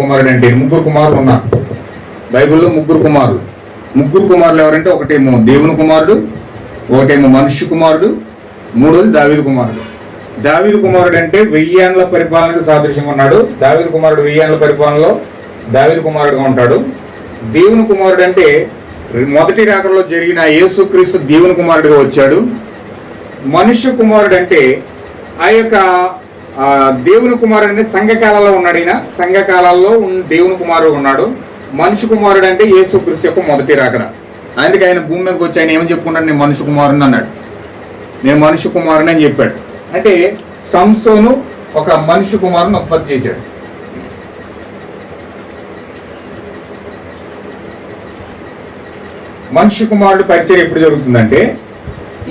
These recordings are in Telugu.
కుమారుడు అంటే? ముగ్గురు కుమారులు ఉన్నారు బైబిల్లో. ముగ్గురు కుమారులు ఎవరంటే, ఒకటేమో దేవుని కుమారుడు, ఒకటేమో మనుష్య కుమారుడు, మూడోది దావీదు కుమారుడు. దావీదు కుమారుడు అంటే 1000 ఏళ్ల పరిపాలనకు సాదృశ్యంగా ఉన్నాడు. దావీదు కుమారుడు 1000 ఏళ్ల పరిపాలనలో దావీదు కుమారుడుగా ఉంటాడు. దేవుని కుమారుడు అంటే మొదటి రాకడలో జరిగిన యేసుక్రీస్తు దేవుని కుమారుడిగా వచ్చాడు. మనుష్య కుమారుడు అంటే ఆ యొక్క దేవుని కుమారుడు అంటే సంఘకాలంలో ఉన్నాడు. ఈయన సంఘకాలాల్లో దేవుని కుమారుడు ఉన్నాడు. మనుష్య కుమారుడు అంటే యేసుక్రీస్తు యొక్క మొదటి రాకడ. అందుకే ఆయన భూమి మీదకి వచ్చి ఆయన ఏమని చెప్పుకున్నాడు? నేను మనుష్య కుమారుని అన్నాడు. నేను మనుష్య కుమారుని అని చెప్పాడు. అంటే సంసోను ఒక మనుష్య కుమారుని ఉత్పత్తి చేశాడు. మనుష్య కుమారుడు పరిచయం ఎప్పుడు జరుగుతుందంటే,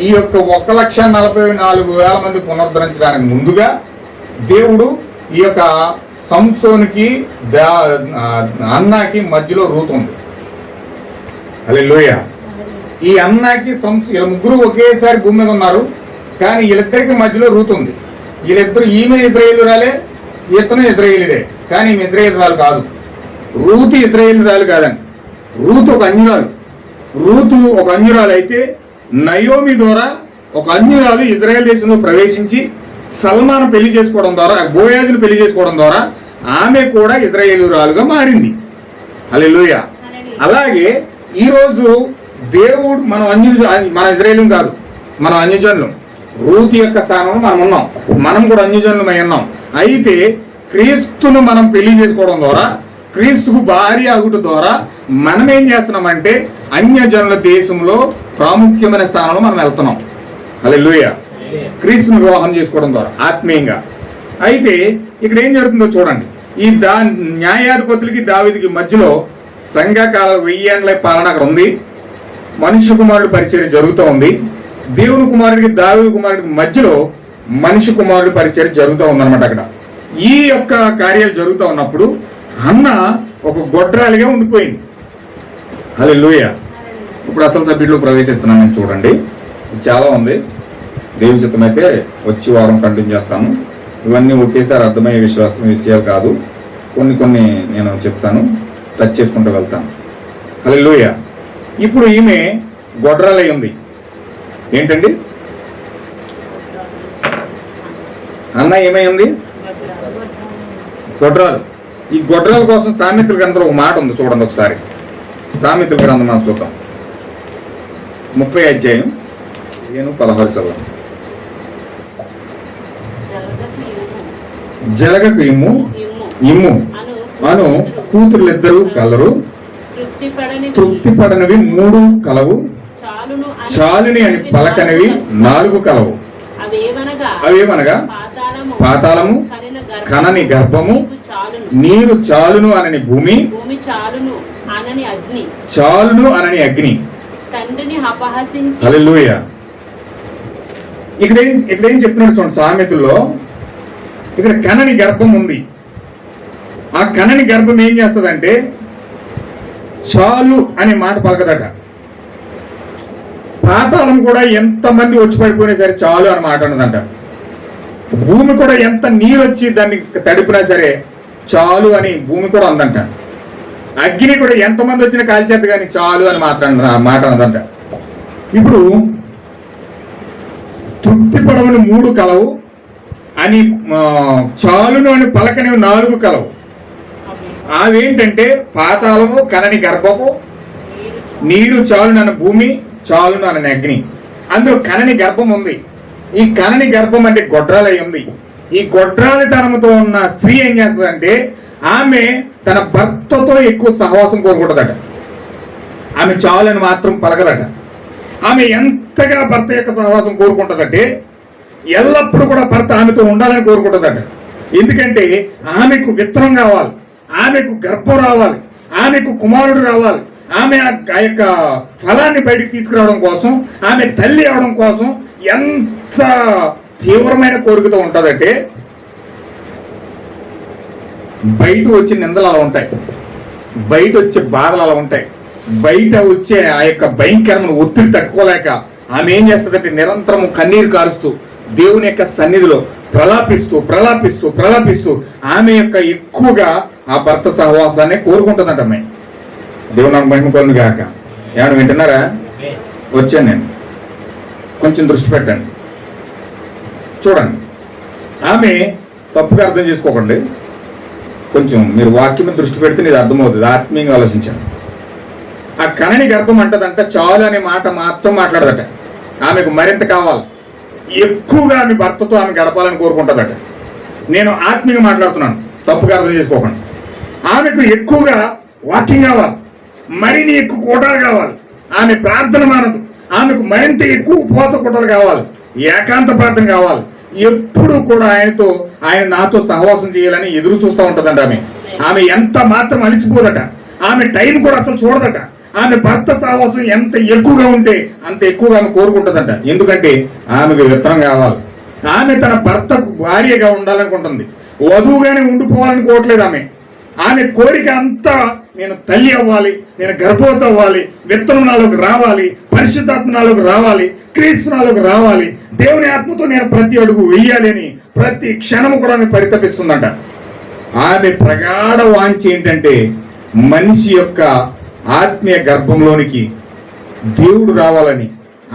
ఈ యొక్క 1,44,000 మంది పునరుద్ధరించడానికి ముందుగా దేవుడు ఈ యొక్క సంసోనికి అన్నాకి మధ్యలో రూతు ఉంది. హల్లెలూయా. ఈ అన్నాకి వీళ్ళ ముగ్గురు ఒకేసారి భూమి మీద ఉన్నారు, కానీ వీళ్ళిద్దరికి మధ్యలో రూతు ఉంది. వీళ్ళిద్దరు, ఈమె ఇజ్రాయేలురాలే, ఇతను ఇజ్రాయేలుడే, కానీ ఈమె ఇజ్రాయేలురాలు కాదు. రూతు ఇజ్రాయేలురాలు కాదండి. రూతు ఒక అన్యురాలు. రూతు ఒక అన్యురాలు అయితే నయోమి ద్వారా ఒక అన్యురాలు ఇజ్రాయెల్ దేశంలో ప్రవేశించి సల్మాను పెళ్లి చేసుకోవడం ద్వారా, బోయాజును పెళ్లి చేసుకోవడం ద్వారా ఆమె కూడా ఇజ్రాయేలురాలుగా మారింది. హల్లెలూయా. అలాగే ఈరోజు దేవుడు మన ఇజ్రాయేలు కాదు, మనం అన్యజనులు. రూతు యొక్క స్థానంలో మనం ఉన్నాం. మనం కూడా అన్యజనులమై ఉన్నాం. అయితే క్రీస్తును మనం పెళ్లి చేసుకోవడం ద్వారా, క్రీస్తుకు భార్య అగుట ద్వారా మనం ఏం చేస్తున్నామంటే అన్యజనుల దేశంలో ప్రాముఖ్యమైన స్థానంలో మనం వెళ్తున్నాం. హల్లెలూయా. క్రీస్తును వివాహం చేసుకోవడం ద్వారా ఆత్మీయంగా. అయితే ఇక్కడ ఏం జరుగుతుందో చూడండి. ఈ న్యాయాధిపతులకి దావీదుకి మధ్యలో సంఘకాల 1000 ఏళ్ల పాలన అక్కడ ఉంది. మనుష్య కుమారుడు పరిచర్య జరుగుతూ ఉంది. దేవుని కుమారుడికి దావీదు కుమారుడికి మధ్యలో మనిషి కుమారుడు పరిచర్య జరుగుతూ ఉందన్నమాట. అక్కడ ఈ యొక్క కార్యాలు జరుగుతూ ఉన్నప్పుడు అన్న ఒక గొడ్రాలిగా ఉండిపోయింది. హల్లెలూయా. ఇప్పుడు అసలు సబ్జెక్టులో ప్రవేశిస్తున్నాను. నేను చూడండి, చాలా ఉంది. దేవుని చిత్తం అయితే వచ్చి వారం కంటిన్యూ చేస్తాను. ఇవన్నీ ఒకేసారి అర్థమయ్యే విషయాలు కాదు. కొన్ని నేను చెప్తాను, టచ్ చేసుకుంటూ వెళ్తాను. హల్లెలూయా. ఇప్పుడు ఈమె గొడ్రాలై ఉంది. ఏంటండి? అన్న ఏమై ఉంది? గొడ్రాలు. ఈ గొడ్రాల కోసం సామెతల గ్రంథంలో ఒక మాట ఉంది, చూడండి ఒకసారి. సామెతల గ్రంథం మనం చూద్దాం. 30వ అధ్యాయం 16 జలగకు ఇమ్ము అను కూతురులిద్దరూ కలరు, తృప్తిపడనివి 3 కలవు, చాలుని అని పలకనివి 4 కలవు. అవేమనగా పాతాళము, కనని గర్భము, నీరు చాలును అనని భూమి, చాలును అనని అగ్ని. హల్లెలూయా. ఇక్కడ ఏం చెప్తున్నాడు చూడండి సామెతల్లో. ఇక్కడ కనని గర్భం ఉంది. ఆ కనని గర్భం ఏం చేస్తుందంటే చాలు అనే మాట పలకదట. పాతాళం కూడా ఎంతమంది వచ్చి పడిపోయినా సరే చాలు అని మాట అన్నదంట. భూమి కూడా ఎంత నీరు వచ్చి దాన్ని తడిపినా సరే చాలు అని భూమి కూడా అందంట. అగ్ని కూడా ఎంతమంది వచ్చినా కాల్చేద్దు కానీ చాలు అని మాట అన్నదంట. ఇప్పుడు తృప్తి పడవని 3 కలవు అని, చాలును అని పలకనివి 4 కలవు. అవేంటంటే పాతాళము, కనని గర్భము, నీరు చాలును అన్న భూమి, చాలును అన్న అగ్ని. అందులో కనని గర్భం ఉంది. ఈ కనని గర్భం అంటే గొడ్రాలై ఉంది. ఈ గొడ్రాలితనంతో ఉన్న స్త్రీ ఏం చేస్తుందంటే ఆమె తన భర్తతో ఎక్కువ సహవాసం కోరుకుంటుందట. ఆమె చాలని మాత్రం పలకదట. ఆమె ఎంతగా భర్త యొక్క సహవాసం కోరుకుంటుందంటే ఎల్లప్పుడూ కూడా భర్త ఆమెతో ఉండాలని కోరుకుంటుందట. ఎందుకంటే ఆమెకు విత్తనం కావాలి, ఆమెకు గర్భం రావాలి, ఆమెకు కుమారుడు రావాలి. ఆమె ఆ యొక్క ఫలాన్ని బయటికి తీసుకురావడం కోసం, ఆమె తల్లి అవడం కోసం ఎంత తీవ్రమైన కోరికతో ఉంటుందంటే బయట వచ్చే నిందలు అలా ఉంటాయి, బయట వచ్చే బాధలు అలా ఉంటాయి, బయట వచ్చే ఆ యొక్క భయంకరమైన ఒత్తిడి తట్టుకోలేక ఆమె ఏం చేస్తుందంటే నిరంతరము కన్నీరు కారుస్తూ దేవుని యొక్క సన్నిధిలో ప్రలాపిస్తూ ప్రలాపిస్తూ ప్రలాపిస్తూ ఆమె యొక్క ఎక్కువగా ఆ భర్త సహవాసాన్ని కోరుకుంటుందంట అమ్మాయి. దేవుడు నాకు మహిమ కలుగును గాక. ఏమన్నా వింటున్నారా? వచ్చాను నేను, కొంచెం దృష్టి పెట్టండి, చూడండి. ఆమె తప్పుగా అర్థం చేసుకోకండి, కొంచెం మీరు వాక్యం మీద దృష్టి పెడితే ఇది అర్థమవుతుంది. ఆత్మీయంగా ఆలోచించండి. ఆ కనని గర్భం అంటదంట చాలు అనే మాట మాత్రం మాట్లాడదట. ఆమెకు మరింత కావాలి, ఎక్కువగా ఆమె భర్తతో ఆమె గడపాలని కోరుకుంటుందట. నేను ఆత్మీయంగా మాట్లాడుతున్నాను, తప్పుగా అర్థం చేసుకోకండి. ఆమెకు ఎక్కువగా వాకింగ్ కావాలి, మరిన్ని ఎక్కువ కోటాలు కావాలి. ఆమె ప్రార్థన మానదు, ఆమెకు మరింత ఎక్కువ ఉపవాస కోటాలు కావాలి, ఏకాంత ప్రార్థన కావాలి. ఎప్పుడు కూడా ఆయనతో, ఆయన నాతో సహవాసం చేయాలని ఎదురు చూస్తూ ఉంటుందంట. ఆమె ఎంత మాత్రం అలిసిపోదట. ఆమె టైం కూడా అసలు చూడదట. ఆమె భర్త సహవాసం ఎంత ఎక్కువగా ఉంటే అంత ఎక్కువగా ఆమె కోరుకుంటుందంట. ఎందుకంటే ఆమెకు విత్తనం కావాలి. ఆమె తన భర్తకు భార్యగా ఉండాలనుకుంటుంది, వధువుగానే ఉండిపోవాలని కోరట్లేదు. ఆమె కోరిక అంతా నేను తల్లి అవ్వాలి, నేను గర్భవతి అవ్వాలి, విత్తనం నాలోకి రావాలి, పరిశుద్ధాత్మ నాలోకి రావాలి, క్రీస్తు నాలోకి రావాలి, దేవుని ఆత్మతో నేను ప్రతి అడుగు వెయ్యాలి అని ప్రతి క్షణము కూడా ఆమె పరితపిస్తుందంట. ఆమె ప్రగాఢ వాంఛ ఏంటంటే మనిషి యొక్క ఆత్మీయ గర్భంలోనికి దేవుడు రావాలని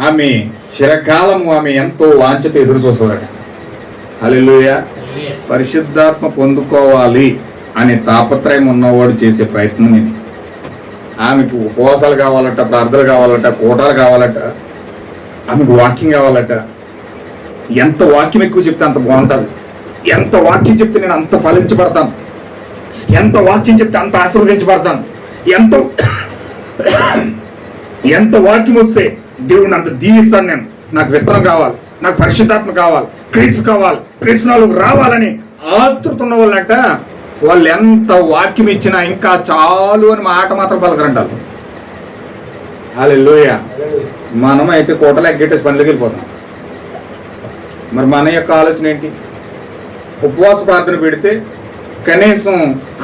ఆమె చిరకాలము ఆమె ఎంతో వాంఛతో ఎదురు చూస్తుందట. హల్లెలూయా. పరిశుద్ధాత్మ పొందుకోవాలి అనే తాపత్రయం ఉన్నవాడు చేసే ప్రయత్నం ఇది. ఆమెకు ఉపవాసాలు కావాలట, ప్రార్థనలు కావాలట, కూటాలు కావాలట, ఆమెకు వాక్యం కావాలట. ఎంత వాక్యం ఎక్కువ చెప్తే అంత బాగుంటుంది. ఎంత వాక్యం చెప్తే నేను అంత ఫలించబడతాను, ఎంత వాక్యం చెప్తే అంత ఆశీర్వదించబడతాను, ఎంత వాక్యం వస్తే దేవుడిని అంత దీవిస్తాను నేను. నాకు విత్తనం కావాలి, నాకు పరిశుద్ధాత్మ కావాలి, క్రీస్తు కావాలి, క్రీస్తునాలకు రావాలని ఆతృత ఉన్న వాళ్ళంట. వాళ్ళు ఎంత వాక్యం ఇచ్చినా ఇంకా చాలు అని మాట మాత్రం పలకరంటారు. హల్లెలూయా. మనం అయితే కోటలు ఎగ్గేటేసి పనిలోకి వెళ్ళిపోతాం. మరి మన యొక్క ఆలోచన ఏంటి? ఉపవాస ప్రార్థన పెడితే కనీసం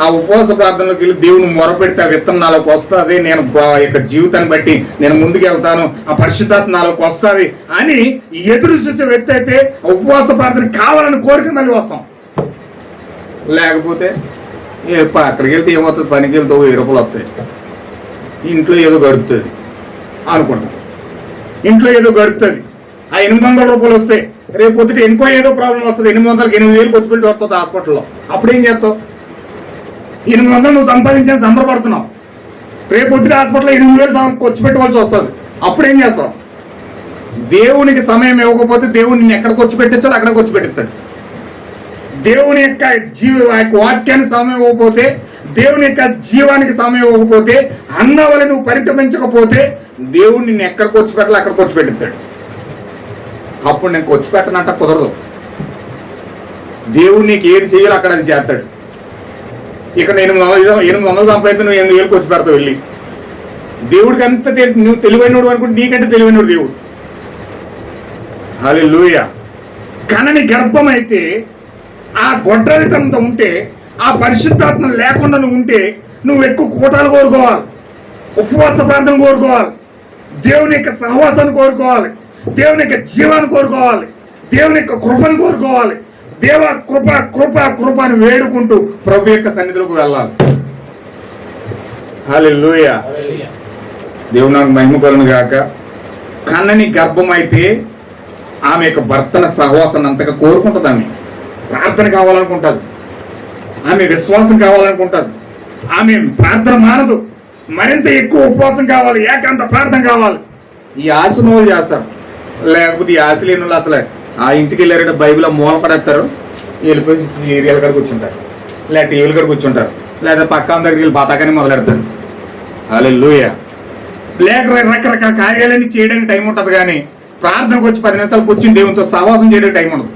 ఆ ఉపవాస ప్రార్థనలోకి వెళ్ళి దేవుని మొరపెడితే ఆ విత్తనం నాలోకి వస్తుంది, నేను యొక్క జీవితాన్ని బట్టి నేను ముందుకు వెళ్తాను, ఆ పరిశుద్ధాత్మ నాలోకి వస్తుంది అని ఎదురు చూసే వ్యక్తి అయితే ఉపవాస ప్రార్థన కావాలని కోరిక మళ్ళీ వస్తాం. లేకపోతే అక్కడికి వెళ్తే ఏమవుతుంది, పనికి వెళ్తే 1000 రూపాయలు వస్తాయి, ఇంట్లో ఏదో గడుపుతుంది అనుకుంటాం. ఇంట్లో ఏదో గడుపుతుంది, ఆ 800 రూపాయలు వస్తాయి, రేపు పొద్దుట ఇంకో ఏదో ప్రాబ్లం వస్తుంది, 800కి 8,000 ఖర్చు పెట్టి వస్తుంది హాస్పిటల్లో. అప్పుడేం చేస్తావు? 800 నువ్వు సంపాదించని సంబరపడుతున్నావు, రేపు పొద్దుట హాస్పిటల్లో 8,000 ఖర్చు పెట్టవలసి వస్తుంది. అప్పుడేం చేస్తావు? దేవునికి సమయం ఇవ్వకపోతే దేవుడు నిన్ను ఎక్కడ ఖర్చు పెట్టించాలో అక్కడ ఖర్చు పెట్టిస్తాడు. దేవుని యొక్క వాక్యానికి సమయం ఇవ్వకపోతే, దేవుని యొక్క జీవానికి సమయం ఇవ్వకపోతే, అన్నవల్లి నువ్వు పరితపించకపోతే దేవుడు నిన్ను ఎక్కడ ఖర్చు పెట్టాలో అక్కడ ఖర్చు పెట్టిస్తాడు. అప్పుడు నేను ఖర్చు పెట్టనంట కుదరదు. దేవుడు నీకు ఏది చేయాలో అక్కడ అది చేస్తాడు. ఇక్కడ 800 సంపాదిస్తే నువ్వు 8,000 ఖర్చు పెడతావు వెళ్ళి. దేవుడికి అంత నువ్వు తెలివైనడు అనుకుంటే నీకంటే తెలివైనడు దేవుడు. హల్లెలూయా. కనని గర్భం అయితే, ఆ గొడ్డలితనంతో ఉంటే, ఆ పరిశుద్ధాత్మ లేకుండా నువ్వు ఉంటే, నువ్వు ఎక్కువ కూటాలు కోరుకోవాలి, ఉపవాస ప్రార్థన కోరుకోవాలి, దేవుని యొక్క సహవాసాన్ని కోరుకోవాలి, దేవుని యొక్క జీవాన్ని కోరుకోవాలి, దేవుని యొక్క కృపను కోరుకోవాలి. దేవ కృప కృప కృప అని వేడుకుంటూ ప్రభు యొక్క సన్నిధిలోకి వెళ్ళాలి. హల్లెలూయా. దేవుడు నాకు మహిమ కలుగును గాక. కన్నని గర్భం అయితే ఆమె యొక్క భర్తన సహవాసాన్ని అంతగా కోరుకుంటుంది. ఆమె ప్రార్థన కావాలనుకుంటుంది, ఆమె విశ్వాసం కావాలనుకుంటుంది, ఆమె ప్రార్థన మానదు, మరింత ఎక్కువ ఉపవాసం కావాలి, ఏకాంత ప్రార్థన కావాలి. ఈ ఆశ వాళ్ళు చేస్తారు. లేకపోతే ఈ ఆశ లేని వాళ్ళు అసలు ఆ ఇంటికి వెళ్ళారంటే బైబిల్ మూల పడేస్తారు, వెళ్ళిపోయి సీరియల్ కాడ కూర్చుంటారు, లేదా టీవీలు కాడ కూర్చుంటారు, లేదా పక్కన దగ్గరికి వెళ్ళి బాతాకాన్ని మొదలెడతారు. హల్లెలూయా. లేక రకరకాల కార్యాలన్నీ చేయడానికి టైం ఉంటుంది, కానీ ప్రార్థనకు వచ్చి 10 నిమిషాలు కూర్చుని దేవునితో సహవాసం చేయడానికి టైం ఉండదు.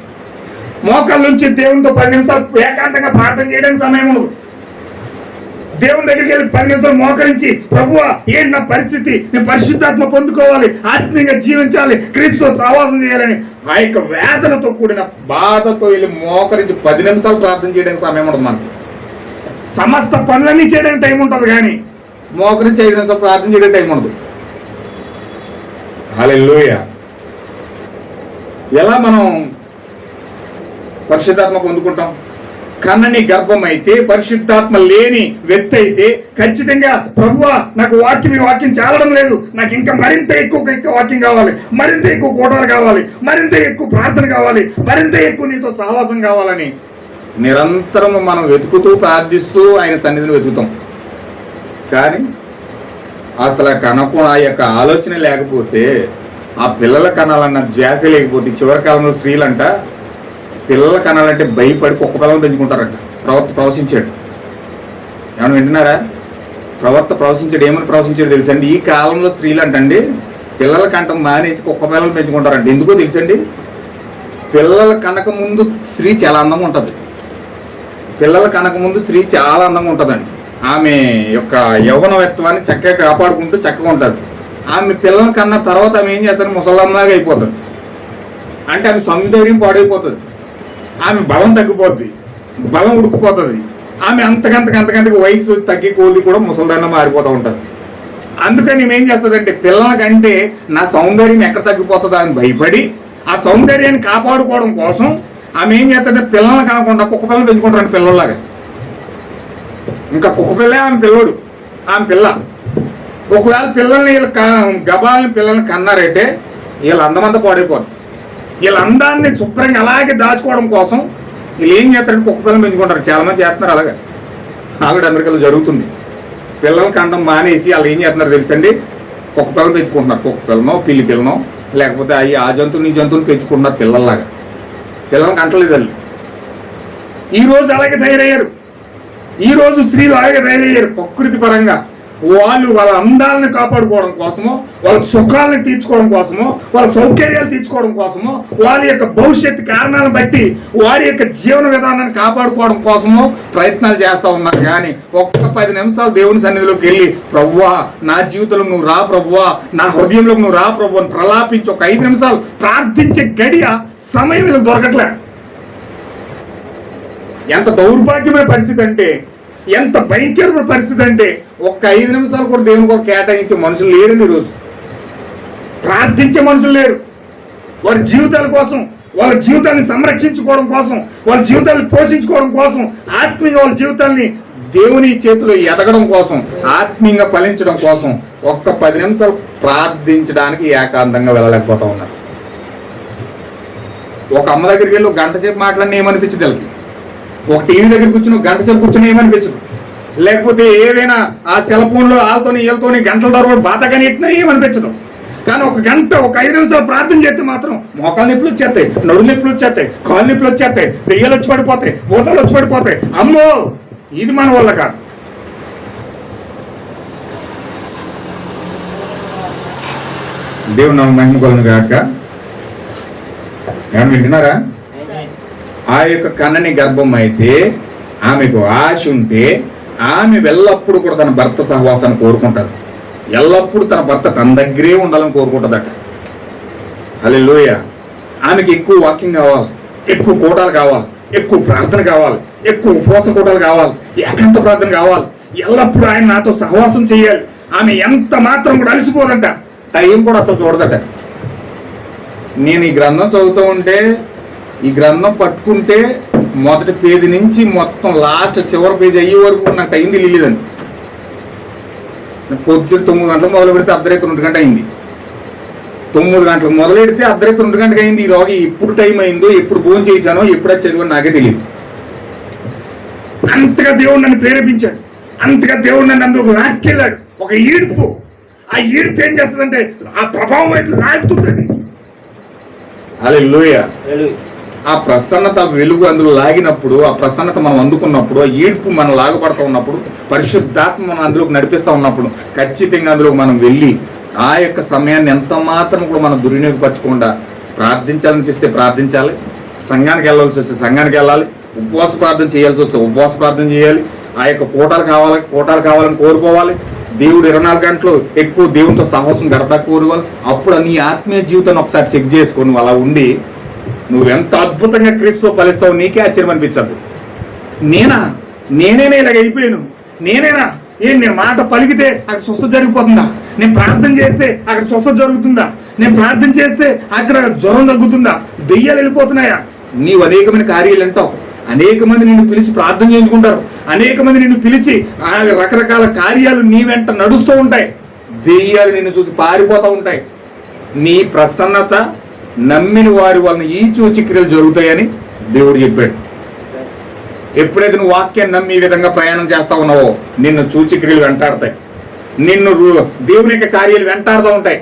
మోకాళ్ళ నుంచి దేవునితో 10 నిమిషాలు ఏకాంతంగా ప్రార్థన చేయడానికి సమయం ఉండదు. దేవుని దగ్గరికి వెళ్ళి 10 నిమిషాలు మోకరించి, ప్రభువా ఏంటి నా పరిస్థితి, నేను పరిశుద్ధాత్మ పొందుకోవాలి, ఆత్మీయంగా జీవించాలి, క్రీస్తుతో సహవాసం చేయాలని ఆ యొక్క వేదనతో కూడిన బాధతో వెళ్ళి మోకరించి 10 నిమిషాలు ప్రార్థన చేయడానికి సమయం ఉండదు. మనకి సమస్త పనులన్నీ చేయడానికి టైం ఉంటుంది, కానీ మోకరించి 5 నిమిషాలు ప్రార్థన చేయడానికి టైం ఉండదు. హల్లెలూయా. ఎలా మనం పరిశుద్ధాత్మ పొందుకుంటాం? కన్నని గర్భం అయితే, పరిశుద్ధాత్మ లేని వ్యక్తి అయితే ఖచ్చితంగా ప్రభువా నాకు వాక్యం చాలడం లేదు, నాకు ఇంకా మరింత ఎక్కువ వాక్యం కావాలి, మరింత ఎక్కువ కూటాలు కావాలి, మరింత ఎక్కువ ప్రార్థన కావాలి, మరింత ఎక్కువ నీతో సహవాసం కావాలని నిరంతరము మనం వెతుకుతూ ప్రార్థిస్తూ ఆయన సన్నిధిని వెతుకుతాం. కానీ అసలు కనకు ఆ యొక్క ఆలోచన లేకపోతే, ఆ పిల్లల కనాలన్న ధ్యాస లేకపోతే, చివరి కాలంలో స్త్రీలంట పిల్లల కనాలంటే భయపడి కుక్క పిల్లలు పెంచుకుంటారంట. ప్రవచించాడు. ఏమన్నా వింటున్నారా? ప్రవచించాడు. ఏమని ప్రవచించాడు తెలుసండి? ఈ కాలంలో స్త్రీలు అంటండి పిల్లల కంటం మానేసి కుక్క పిల్లలు పెంచుకుంటారంట. ఎందుకో తెలుసండి? పిల్లల కనక ముందు స్త్రీ చాలా అందంగా ఉంటుంది. పిల్లల కనక ముందు స్త్రీ చాలా అందంగా ఉంటుందండి. ఆమె యొక్క యవ్వనవత్వాన్ని చక్కగా కాపాడుకుంటూ చక్కగా ఉంటుంది. ఆమె పిల్లల కన్నా తర్వాత ఆమె ఏం చేస్తారు? ముసలమ్మలాగా అయిపోతుంది. అంటే ఆమె సౌందర్యం పాడైపోతుంది, ఆమె బలం తగ్గిపోద్ది, బలం ఉడికిపోతుంది. ఆమె అంతకంతకి వయసు తగ్గి కోల్ది కూడా ముసలిదాన్న మారిపోతూ ఉంటుంది. అందుకని ఏం చేస్తుందంటే పిల్లలకంటే నా సౌందర్యం ఎక్కడ తగ్గిపోతుందా అని భయపడి ఆ సౌందర్యాన్ని కాపాడుకోవడం కోసం ఆమె ఏం చేస్తుందంటే పిల్లల్ని కనకుండా కుక్క పిల్లలు పెంచుకుంటారండి పిల్లల్లాగా. ఇంకా కుక్క పిల్లే ఆమె పిల్లోడు, ఆమె పిల్ల. ఒకవేళ పిల్లల్ని గబాలని పిల్లల్ని కన్నారైతే వీళ్ళ అందమంతా పాడైపోతుంది. వీళ్ళ అందాన్ని శుభ్రంగా అలాగే దాచుకోవడం కోసం వీళ్ళు ఏం చేస్తారంటే కుక్క పిల్లలు పెంచుకుంటారు. చాలామంది చేస్తున్నారు అలాగే. ఆల్రెడీ అమెరికాలో జరుగుతుంది. పిల్లలు కండం మానేసి వాళ్ళు ఏం చేస్తున్నారు తెలుసండి? కుక్క పిల్లలు పెంచుకుంటున్నారు. కుక్క పిల్లనో పిల్లి పిల్లనో లేకపోతే ఆ జంతువుని ఈ జంతువుని పెంచుకుంటున్నారు పిల్లల్లాగా. పిల్లలకి అంటలేదు వాళ్ళు. ఈరోజు అలాగే తయారయ్యారు. ఈరోజు స్త్రీలు అలాగే తయారయ్యారు. ప్రకృతి పరంగా వాళ్ళు వాళ్ళ అందాలను కాపాడుకోవడం కోసమో, వాళ్ళ సుఖాలను తీర్చుకోవడం కోసమో, వాళ్ళ సౌకర్యాలు తీర్చుకోవడం కోసమో, వాళ్ళ యొక్క భవిష్యత్తు కారణాలను బట్టి వారి యొక్క జీవన విధానాన్ని కాపాడుకోవడం కోసమో ప్రయత్నాలు చేస్తూ ఉన్నారు. కానీ ఒక్క 10 నిమిషాలు దేవుని సన్నిధిలోకి వెళ్ళి ప్రభువా నా జీవితంలో నువ్వు రా ప్రభువా, నా హృదయంలోకి నువ్వు రా ప్రభు అని ప్రలాపించి ఒక 5 నిమిషాలు ప్రార్థించే గడియ సమయం వీళ్ళకి దొరకట్లే. ఎంత దౌర్భాగ్యమైన పరిస్థితి అంటే, ఎంత భయంకరమైన పరిస్థితి అంటే ఒక్క 5 నిమిషాలు కూడా దేవుని కొరకు కేటాయించే మనుషులు లేరండి. ఈరోజు ప్రార్థించే మనుషులు లేరు. వారి జీవితాల కోసం, వాళ్ళ జీవితాన్ని సంరక్షించుకోవడం కోసం, వాళ్ళ జీవితాన్ని పోషించుకోవడం కోసం, ఆత్మీయంగా వాళ్ళ జీవితాన్ని దేవుని చేతిలో ఎదగడం కోసం, ఆత్మీయంగా ఫలించడం కోసం ఒక్క 10 నిమిషాలు ప్రార్థించడానికి ఏకాంతంగా వెళ్ళలేకపోతా ఉన్నారు. ఒక అమ్మ దగ్గరికి వెళ్ళి 1 గంట సేపు మాట్లాడిన ఏమనిపించదు వాళ్ళకి. ఒక టీవీ దగ్గర కూర్చుని 1 గంట సేపు కూర్చుని ఏమనిపించదు. లేకపోతే ఏదైనా ఆ సెల్ ఫోన్లో వాళ్ళతోని వీళ్ళతోని గంటల తరబడి బాధగానే ఎట్టినా ఏమనిపించదు. కానీ ఒక గంట, ఒక 5 నిమిషాలు ప్రార్థన చేస్తే మాత్రం మోకాలు నొప్పులు వచ్చేస్తాయి, నడుము నొప్పులు వచ్చేస్తాయి, కాళ్ళు నొప్పులు వచ్చేస్తాయి, దెయ్యాలు వచ్చి పడిపోతాయి, భూతాలు వచ్చి పడిపోతాయి. అమ్మో, ఇది మన వల్ల కాదు. దేవుడు నా మహిమ కొలను గాక. ఏమన్నా వింటున్నారా? ఆ యొక్క కన్నని గర్భం అయితే ఆమెకు ఆశ ఉంటే ఆమె ఎల్లప్పుడూ కూడా తన భర్త సహవాసాన్ని కోరుకుంటారు. ఎల్లప్పుడూ తన భర్త తన దగ్గరే ఉండాలని కోరుకుంటుందట. హల్లెలూయా. ఆమెకి ఎక్కువ వాక్యం కావాలి, ఎక్కువ కూటాలు కావాలి, ఎక్కువ ప్రార్థన కావాలి, ఎక్కువ ఉపవాస కూటాలు కావాలి, ఏకాంత ప్రార్థన కావాలి. ఎల్లప్పుడూ ఆయన నాతో సహవాసం చేయాలి. ఆమె ఎంత మాత్రం కూడా అలసిపోదంట, టైం కూడా అసలు చూడదట. నేను ఈ గ్రంథం చదువుతూ ఉంటే, ఈ గ్రంథం పట్టుకుంటే మొదటి పేజీ నుంచి మొత్తం లాస్ట్ చివరి పేజీ అయ్యే వరకు నాకు టైం తెలియలేదండి. పొద్దున్న 9 గంటలకు మొదలు పెడితే అర్ధరాత్రి 2 గంట అయింది. 9 గంటలకు మొదలు పెడితే అర్ధరాత్రి 2 గంటలకు అయింది. ఈ రోజు ఎప్పుడు టైం అయిందో, ఎప్పుడు భోజనం చేశానో, ఎప్పుడు అది చదివానో నాకే తెలియదు. అంతగా దేవుడు నన్ను ప్రేరేపించాడు, అంతగా దేవుడు నన్ను అందుకు లాక్కెళ్ళాడు. ఒక ఈడ్పు, ఆ ఈడ్పు ఏం చేస్తుందంటే ఆ ప్రభావం వైపు లాగుతుందండి. హల్లెలూయా. ఆ ప్రసన్నత వెలుగు అందులో లాగినప్పుడు, ఆ ప్రసన్నత మనం అందుకున్నప్పుడు, ఆ ఈడ్పు మనం లాగపడుతూ ఉన్నప్పుడు, పరిశుద్ధాత్మ మనం అందులోకి నడిపిస్తూ ఉన్నప్పుడు ఖచ్చితంగా అందులోకి మనం వెళ్ళి ఆ యొక్క సమయాన్ని ఎంత మాత్రం కూడా మనం దుర్వినియోగపరచకుండా ప్రార్థించాలనిపిస్తే ప్రార్థించాలి, సంఘానికి వెళ్ళాల్సి వస్తే సంఘానికి వెళ్ళాలి, ఉపవాస ప్రార్థన చేయాల్సి వస్తే ఉపవాస ప్రార్థన చేయాలి, ఆ యొక్క కోటాలు కావాలని కోరుకోవాలి. దేవుడు 24 గంటలు ఎక్కువ దేవునితో సహవాసం గడప కోరుకోవాలి. అప్పుడు నీ ఆత్మీయ జీవితాన్ని ఒకసారి చెక్ చేసుకొని అలా ఉండి నువ్వెంత అద్భుతంగా క్రీస్తుతో ఫలిస్తావు నీకే ఆశ్చర్యం అనిపించదు. నేనేనా ఇలాగ అయిపోయాను? నేనేనా? నేను మాట పలికితే అక్కడ స్వస్థత జరిగిపోతుందా? నేను ప్రార్థన చేస్తే అక్కడ స్వస్థత జరుగుతుందా? నేను ప్రార్థన చేస్తే అక్కడ జ్వరం తగ్గుతుందా? దెయ్యాలు వెళ్ళిపోతున్నాయా? నీవు అనేకమైన కార్యాలు అంటావు, అనేక మంది నిన్ను పిలిచి ప్రార్థన చేయించుకుంటారు, అనేక మంది నిన్ను పిలిచి రకరకాల కార్యాలు నీ వెంట నడుస్తూ ఉంటాయి. దెయ్యాలు నిన్ను చూసి పారిపోతూ ఉంటాయి. నీ ప్రసన్నత నమ్మిన వారి వలన ఈ సూచక్రియలు జరుగుతాయని దేవుడు చెప్పాడు. ఎప్పుడైతే నువ్వు వాక్యాన్ని నమ్మి ఈ విధంగా ప్రయాణం చేస్తా ఉన్నావో నిన్ను సూచక్రియలు వెంటాడతాయి, నిన్ను దేవుని యొక్క కార్యాలు వెంటాడుతూ ఉంటాయి.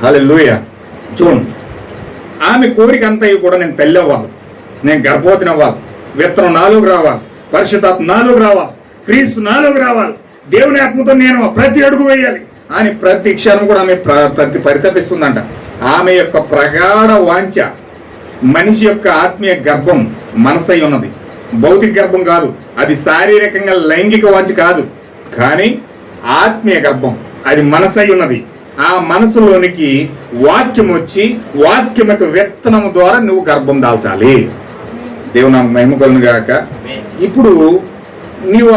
హల్లెలూయా. చూడు, ఆమె కోరిక అంతా కూడా నేను తల్లి అవ్వాలి, నేను గర్భవతిని అవ్వాలి, విత్తనం నాలోకి రావాలి, పరిశుద్ధాత్మ నాలోకి రావాలి, క్రీస్తు నాలోకి రావాలి, దేవుని ఆత్మతో నేను ప్రతి అడుగు వేయాలి అని ప్రతి క్షణం కూడా ఆమె పరితపిస్తుందంట. ఆమె యొక్క ప్రగాఢ వాంఛ మనిషి యొక్క ఆత్మీయ గర్భం మనసై ఉన్నది, భౌతిక గర్భం కాదు. అది శారీరకంగా లైంగిక వాంఛ కాదు, కానీ ఆత్మీయ గర్భం అది మనసై ఉన్నది. ఆ మనసులోనికి వాక్యం వచ్చి వాక్యం యొక్క విత్తనము ద్వారా నువ్వు గర్భం దాల్చాలి. దేవుని మహిమ కలుగును గాక. ఇప్పుడు నీవు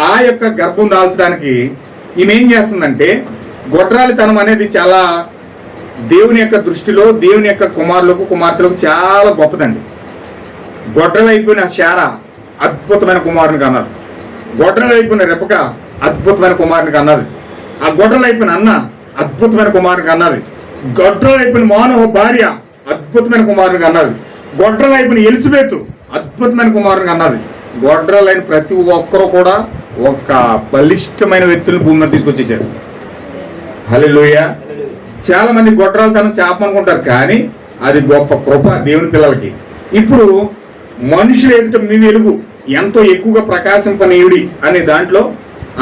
ఆ యొక్క గర్భం దాల్చడానికి ఈమె ఏం చేస్తుందంటే, గొడ్రాలితనం అనేది చాలా దేవుని యొక్క దృష్టిలో దేవుని యొక్క కుమారులకు కుమార్తెలకు చాలా గొప్పదండి. గొడ్రలైపోయిన శారా అద్భుతమైన కుమారునికి అన్నారు, గొడ్రలైపోయిన రెపక అద్భుతమైన కుమారునికి అన్నది, ఆ గొడ్రలైపోయిన అన్న అద్భుతమైన కుమారునికి అన్నది, గొడ్రలైపోయిన మానవ భార్య అద్భుతమైన కుమారునికి అన్నది, గొడ్రలైపోయిన ఎలిజబెత్ అద్భుతమైన కుమారునికి అన్నది. గొడ్రలైన ప్రతి ఒక్కరూ కూడా ఒక బలిష్టమైన వ్యక్తులను భూమి మీద తీసుకొచ్చేసారు. హల్లెలూయా. చాలా మంది గొడ్రాలు తను చేప అనుకుంటారు, కానీ అది గొప్ప కృప దేవుని పిల్లలకి. ఇప్పుడు మనుషులు ఎదుట మీ వెలుగు ఎంతో ఎక్కువగా ప్రకాశింపనీయుడి అనే దాంట్లో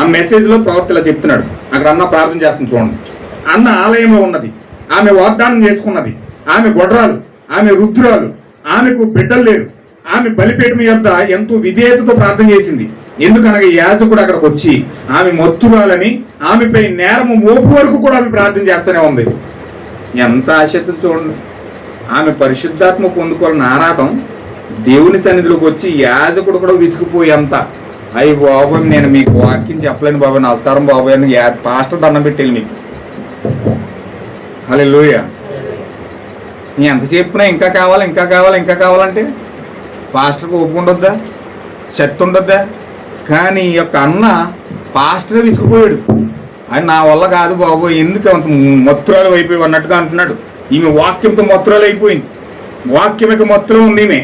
ఆ మెసేజ్లో ప్రవర్తన చెప్తున్నాడు. అక్కడ అన్న ప్రార్థన చేస్తుంది చూడండి. అన్న ఆలయంలో ఉన్నది, ఆమె వాగ్దానం చేసుకున్నది, ఆమె గొడ్రాలు, ఆమె రుద్రాలు, ఆమెకు బిడ్డలు లేరు, ఆమె బలిపీఠం యొద్ద ఎంతో విధేయతతో ప్రార్థన చేసింది. ఎందుకనగా యాజకుడు అక్కడికి వచ్చి ఆమె మత్తురాలని ఆమెపై నేరము మోపు వరకు కూడా ఆమె ప్రార్థన చేస్తూనే ఉంది. ఎంత ఆసక్తి చూడండి. ఆమె పరిశుద్ధాత్మ పొందుకోవాలని ఆరాటం దేవుని సన్నిధిలోకి వచ్చి యాజకుడు కూడా విసిగిపోయి అంత అయ్యి బాబు నేను మీకు వాక్యం చెప్పలేను బాబు, నమస్కారం బాబు అని పాస్టర్ దండం పెట్టేది మీకు. హల్లెలూయా. ఎంత చెప్పినా ఇంకా కావాలి ఇంకా కావాలి ఇంకా కావాలంటే పాస్టర్కి ఒప్పుకుండొద్దా, శక్తి ఉండొద్దా? కానీ ఈ యొక్క అన్న పాస్టరే విసిగిపోయాడు. అది నా వల్ల కాదు బాబు, ఎందుకు అంత మత్తురాలు అయిపోయి అన్నట్టుగా అంటున్నాడు. ఈమె వాక్యంతో మత్తురాలు అయిపోయింది, వాక్యం యొక్క మత్తులో ఉంది ఈమె.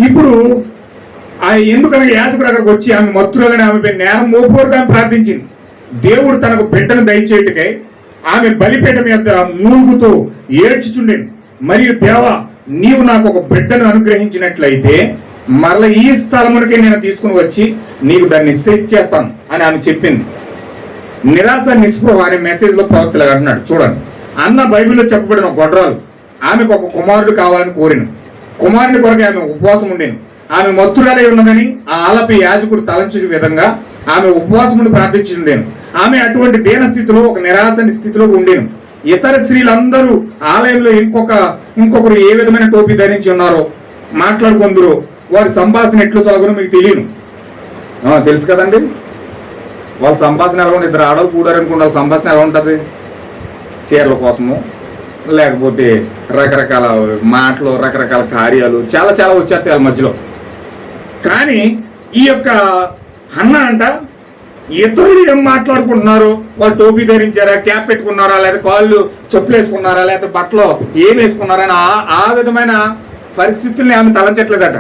ఇప్పుడు ఎందుకనగా యాజకుడు అక్కడికి వచ్చి ఆమె మత్తురాలని ఆమెపై నేరం మోపువరకు ఆమె ప్రార్థించింది. దేవుడు తనకు బిడ్డను దయచేయుటకై ఆమె బలిపీఠం యొక్క మూలుగుతూ ఏడ్చుచుండేది. మరియు దేవా, నీవు నాకు ఒక బిడ్డను అనుగ్రహించినట్లయితే మరల ఈ స్థలమునికే నేను తీసుకుని వచ్చి నీకు దాన్ని ఇచ్చేస్తాను అని ఆమె చెప్పింది. నిరాశ నిస్పృహ అనే మెసేజ్లో ప్రవక్తలు అంటున్నాడు. చూడండి, అన్న బైబిల్లో చెప్పబడిన గొడ్రాలు ఆమెకు ఒక కుమారుడు కావాలని కోరిన, కుమారుని కొరకు ఆమె ఉపవాసం ఉండేను. ఆమె మత్తురాలై ఉన్నదని ఆ ఆలపి యాజకుడు తలంచే విధంగా ఆమె ఉపవాసమును ప్రార్థించుండేను. ఆమె అటువంటి దీన స్థితిలో ఒక నిరాశని స్థితిలో ఉండేను. ఇతర స్త్రీలందరూ ఆలయంలో ఇంకొకరు ఏ విధమైన టోపీ ధరించి ఉన్నారో మాట్లాడుకుందరో వారి సంభాషణ ఎట్లు సాగునో మీకు తెలియను. తెలుసు కదండి, వాళ్ళ సంభాషణ ఎలా ఉంటుంది? ఇద్దరు ఆడవాళ్ళు కూడారనుకుంటే వాళ్ళ సంభాషణ ఎలా ఉంటుంది? చీరల కోసము, లేకపోతే రకరకాల మాటలు, రకరకాల కార్యాలు చాలా చాలా వచ్చేస్తాయి వాళ్ళ మధ్యలో. కానీ ఈ యొక్క అన్న అంట ఇతరులు ఏం మాట్లాడుకుంటున్నారు, వాళ్ళు టోపీ ధరించారా, క్యాప్ పెట్టుకున్నారా, లేదా కాళ్ళు చెప్పులు వేసుకున్నారా, లేదా బట్టలు ఏం వేసుకున్నారా అని ఆ విధమైన పరిస్థితుల్ని ఆమె తలంచట్లేదట.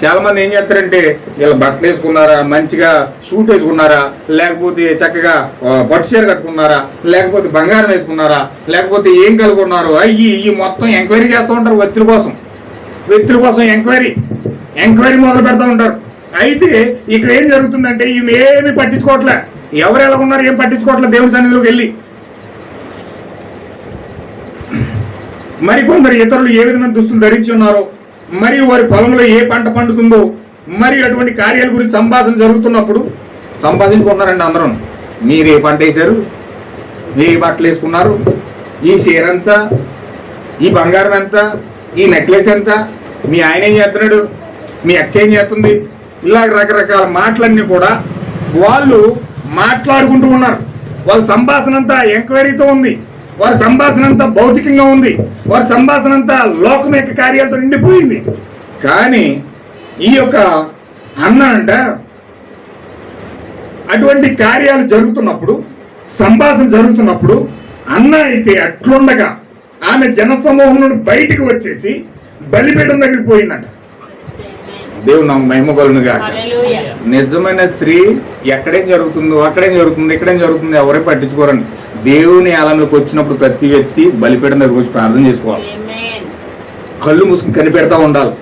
చాలా మంది ఏం చేస్తారంటే వీళ్ళ బట్టలు వేసుకున్నారా, మంచిగా సూట్ వేసుకున్నారా, లేకపోతే చక్కగా పట్టు చీర కట్టుకున్నారా, లేకపోతే బంగారం వేసుకున్నారా, లేకపోతే ఏం కలుగున్నారు, ఈ మొత్తం ఎంక్వైరీ చేస్తూ ఉంటారు. వ్యక్తుల కోసం ఎంక్వైరీ మొదలు పెడతా ఉంటారు. అయితే ఇక్కడ ఏం జరుగుతుందంటే ఈమె ఏమి పట్టించుకోవట్లే, ఎవరు ఎలా ఉన్నారు ఏం పట్టించుకోవట్లే. దేవుని సన్నిధిలోకి వెళ్ళి మరికొందరు ఇతరులు ఏ విధమైన దుస్తులు ధరించి ఉన్నారో, మరియు వారి పొలంలో ఏ పంట పండుతుందో, మరియు అటువంటి కార్యాల గురించి సంభాషణ జరుగుతున్నప్పుడు సంభాషించుకున్నారండి అందరూ. మీరు ఏ పంట వేశారు, ఏ బట్టలు వేసుకున్నారు, ఈ చీర ఎంత, ఈ బంగారం ఎంత, ఈ నెక్లెస్ ఎంత, మీ ఆయన ఏం చేస్తున్నాడు, మీ అక్క ఏం చేస్తుంది, ఇలా రకరకాల మాటలన్నీ కూడా వాళ్ళు మాట్లాడుకుంటూ ఉన్నారు. వాళ్ళ సంభాషణ అంతా ఎంక్వైరీతో ఉంది. వారి సంభాషణ అంతా భౌతికంగా ఉంది, వారి సంభాషణ అంతా లోకం యొక్క కార్యాలతో నిండిపోయింది. కానీ ఈ యొక్క అన్న అంట అటువంటి కార్యాలు జరుగుతున్నప్పుడు, సంభాషణ జరుగుతున్నప్పుడు అన్న అయితే అట్లుండగా ఆమె జనసమూహం నుండి బయటికి వచ్చేసి బలిపీఠం దగ్గరికి పోయిందట. దేవుడు నాకు మహిమ కలుగునుగా. నిజమైన స్త్రీ ఎక్కడేం జరుగుతుందో అక్కడేం జరుగుతుంది, ఇక్కడేం జరుగుతుంది ఎవరే పట్టించుకోరండి. దేవుని ఆలయంలోకి వచ్చినప్పుడు ప్రతి వ్యక్తి బలిపీఠం దగ్గర వచ్చి ప్రార్థన చేసుకోవాలి. కళ్ళు మూసుకుని కనిపెడతా ఉండాలి.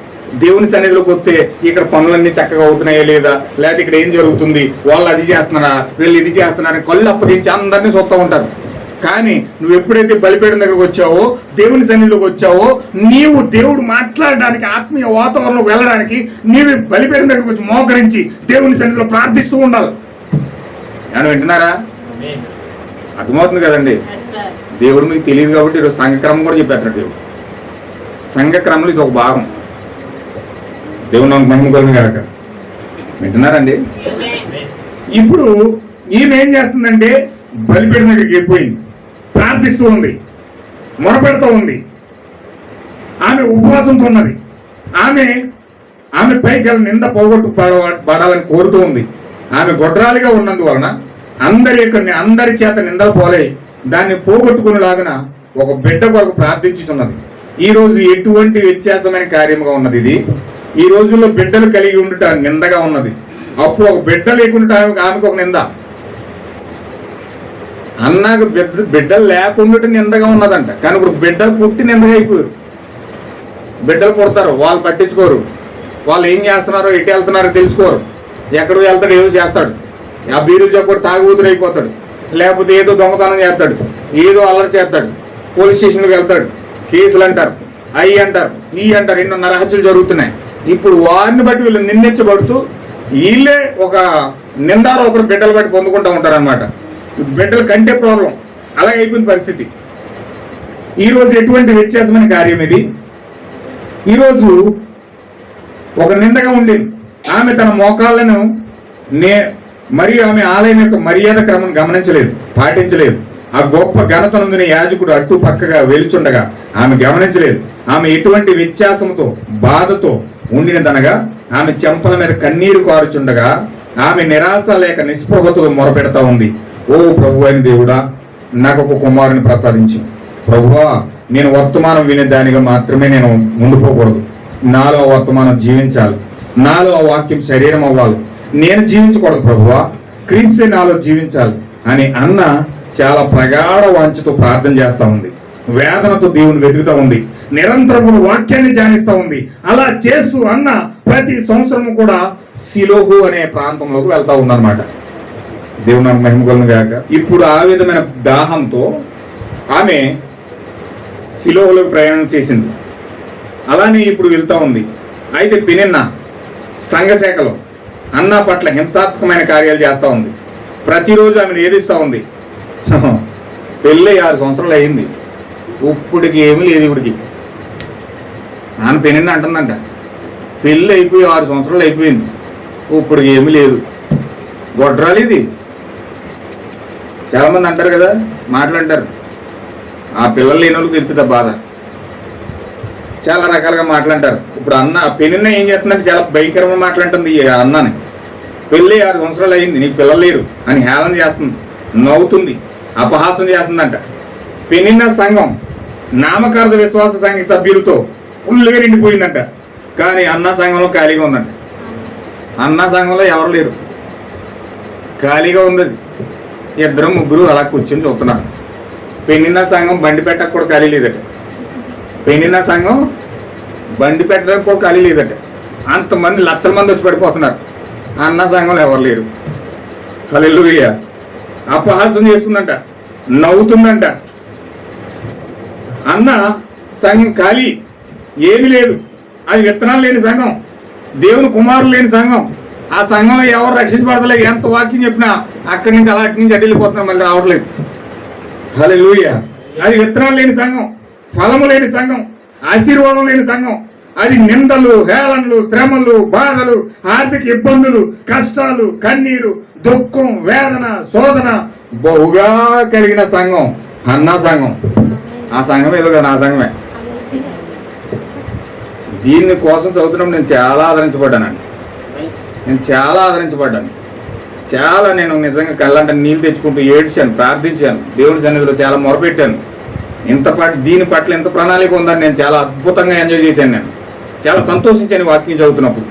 దేవుని సన్నిధిలోకి వస్తే ఇక్కడ పనులన్నీ చక్కగా అవుతున్నాయా లేదా, లేకపోతే ఇక్కడ ఏం జరుగుతుంది, వాళ్ళు అది చేస్తున్నారా, వీళ్ళు ఇది చేస్తున్నారని కళ్ళు అప్పగించి అందరినీ చూస్తూ ఉంటారు. కానీ నువ్వు ఎప్పుడైతే బలిపీఠం దగ్గరకు వచ్చావో, దేవుని సన్నిధిలోకి వచ్చావో, నీవు దేవుడు మాట్లాడడానికి ఆత్మీయ వాతావరణంలోకి వెళ్ళడానికి నీవు బలిపీఠం దగ్గరకు వచ్చి మోకరించి దేవుని సన్నిధిలో ప్రార్థిస్తూ ఉండాలి. నేను వింటున్నారా? అర్థమవుతుంది కదండి. దేవుడు మీకు తెలియదు కాబట్టి ఈరోజు సంఘక్రమం కూడా చెప్పేస్తాడు. దేవుడు సంఘక్రమంలో ఇది ఒక భాగం. దేవుడు నాకు మహిమ కలుగును గాక. వింటున్నారండి? ఇప్పుడు ఈమె ఏం చేస్తుందంటే బలిపీఠం దగ్గరికి వెళ్ళిపోయింది, ప్రార్థిస్తూ ఉంది, మొరపెడుతూ ఉంది, ఆమె ఉపవాసంతో ఉన్నది. ఆమె పైకి నింద పోగొట్టు పడాలని కోరుతూ ఉంది. ఆమె గొడ్రాలిగా ఉన్నందువలన అందరి చేత నిందలు పోలే దాన్ని పోగొట్టుకునేలాగిన ఒక బిడ్డ కొరకు ప్రార్థించుతున్నది. ఈ రోజు ఎటువంటి వ్యత్యాసమైన కార్యముగా ఉన్నది ఇది. ఈ రోజుల్లో బిడ్డలు కలిగి ఉండుట నిందగా ఉన్నది. అప్పుడు ఒక బిడ్డ లేకుండా ఆమెకు ఒక నింద, అన్నకు బిడ్డలు లేకుండా నిందగా ఉన్నదంట. కానీ ఇప్పుడు బిడ్డలు పుట్టి నిందగా అయిపోయారు. బిడ్డలు పుడతారు, వాళ్ళు పట్టించుకోరు, వాళ్ళు ఏం చేస్తున్నారో ఎటు వెళ్తున్నారో తెలుసుకోరు. ఎక్కడో వెళ్తాడు, ఏదో చేస్తాడు, ఆ బీరులు చెప్పడు తాగుబోతులు అయిపోతాడు, లేకపోతే ఏదో దొంగతనం చేస్తాడు, ఏదో అల్లరి చేస్తాడు, పోలీస్ స్టేషన్కి వెళ్తాడు, కేసులు అంటారు, అవి అంటారు, ఈ అంటారు, ఎన్నో నరహత్యలు జరుగుతున్నాయి. ఇప్పుడు వారిని బట్టి వీళ్ళు నిందించబడుతూ వీళ్ళే ఒక నిందారోపణ బిడ్డలు బట్టి పొందుకుంటూ ఉంటారు అనమాట. బిడ్డల కంటే ప్రాబ్లం అలాగే అయిపోయింది పరిస్థితి. ఈరోజు ఎటువంటి వ్యత్యాసమైన కార్యం ఇది. ఈరోజు ఒక నిందగా ఉండేది. ఆమె తన మోకాళ్ళను మరియు ఆమె ఆలయం యొక్క మర్యాద క్రమం గమనించలేదు, పాటించలేదు. ఆ గొప్ప ఘనత నందున యాజకుడు అట్టు పక్కగా వెలుచుండగా ఆమె గమనించలేదు. ఆమె ఎటువంటి వ్యత్యాసంతో బాధతో ఉండినదనగా ఆమె చెంపల మీద కన్నీరు కారుచుండగా ఆమె నిరాశ లేక నిస్పృహతో మొరపెడతా ఉంది. ఓ ప్రభు అయిన దేవుడా, నాకు ఒక కుమారుని ప్రసాదించి. ప్రభువా, నేను వర్తమానం వినే దానిగా మాత్రమే నేను ముందుపోకూడదు. నాలో వర్తమానం జీవించాలి, నాలో ఆ వాక్యం శరీరం అవ్వాలి. నేను జీవించకూడదు ప్రభువా, క్రీస్తే నాలో జీవించాలి అని అన్న చాలా ప్రగాఢ వాంఛతో ప్రార్థన చేస్తా ఉంది. వేదనతో దేవుని వెతుకుతా ఉంది, నిరంతరము వాక్యాన్ని ధ్యానిస్తా ఉంది. అలా చేస్తూ అన్న ప్రతి సంవత్సరం కూడా సిలోహు అనే ప్రాంతంలోకి వెళ్తా ఉందన్నమాట. దేవుని మహిమ కలుగును గాక. ఇప్పుడు ఆ విధమైన దాహంతో ఆమె సిలోహులోకి ప్రయాణం చేసింది. అలానే ఇప్పుడు వెళ్తా ఉంది. అయితే పెనిన్నా సంఘశాఖలో అన్న పట్ల హింసాత్మకమైన కార్యాలు చేస్తూ ఉంది. ప్రతిరోజు ఆమెను ఏదిస్తూ ఉంది. పెళ్ళి 6 సంవత్సరాలు అయింది, ఇప్పటికి ఏమీ లేదు. ఇప్పటికి నాన్న పెనిన్న అంటుందంట, పెళ్ళి అయిపోయి 6 సంవత్సరాలు అయిపోయింది, ఇప్పటికి ఏమీ లేదు. గొడ్రాలు ఇది. చాలామంది అంటారు కదా, మాట్లాంటారు, ఆ పిల్లలు లేని వాళ్ళకి తెలుస్తుంది బాధ. చాలా రకాలుగా మాట్లాంటారు. ఇప్పుడు అన్న పెనిన్న ఏం చేస్తుందంటే చాలా భయంకరంగా మాట్లాడుతుంది. అన్నని పెళ్ళి 6 సంవత్సరాలు అయింది, నీకు పిల్లలు లేరు అని హేళన చేస్తుంది, నవ్వుతుంది, అపహాసం చేస్తుందంట. పెనిన్న సంఘం నామకార్థ విశ్వాస సంఘ సభ్యులతో ఫుల్గా నిండిపోయిందంట. కానీ అన్న సంఘంలో ఖాళీగా ఉందంట. అన్న సంఘంలో ఎవరు లేరు, ఖాళీగా ఉంది. 2-3 అలా కూర్చొని చూస్తున్నారు. పెనిన్న సంఘం బండి పెట్టక కూడా ఖాళీ లేదట. పెనిన్న సంఘం బండి పెట్టడానికి కూడా ఖాళీ లేదట. అంతమంది లక్షల మంది వచ్చి పడిపోతున్నారు. అన్న సంఘంలో ఎవరు లేరు. హల్లెలూయా. అపహాసం చేస్తుందంట, నవ్వుతుందంట. అన్న సంఘం ఖాళీ, ఏమీ లేదు. అది విత్తనాలు లేని సంఘం, దేవుని కుమారులు లేని సంఘం. ఆ సంఘంలో ఎవరు రక్షించబడతలేదు. ఎంత వాక్యం చెప్పినా అక్కడి నుంచి అలా అటు నుంచి అటు వెళ్ళిపోతున్నారు, మళ్ళీ రావట్లేదు. హల్లెలూయా. అది విత్తనాలు లేని సంఘం, ఫలము లేని సంఘం, ఆశీర్వాదం లేని సంఘం. అది నిందలు, హేళనలు, శ్రమలు, బాధలు, ఆర్థిక ఇబ్బందులు, కష్టాలు, కన్నీరు, దుఃఖం, వేదన, శోధన బహుగా కలిగిన సంఘం. అన్నా సంఘం, ఆ సంఘం ఏదో కదా, నా సంఘమే. దీన్ని కోసం చదువుతున్నప్పుడు నేను చాలా ఆదరించబడ్డానండి. చాలా నేను నిజంగా కళ్ళంటే నీళ్ళు తెచ్చుకుంటూ ఏడ్చాను, ప్రార్థించాను, దేవుడి సన్నిధిలో చాలా మొరపెట్టాను. దీని పట్ల ఎంత ప్రణాళిక ఉందని నేను చాలా అద్భుతంగా ఎంజాయ్ చేశాను. నేను చాలా సంతోషించాను వాక్యం చదువుతున్నప్పుడు.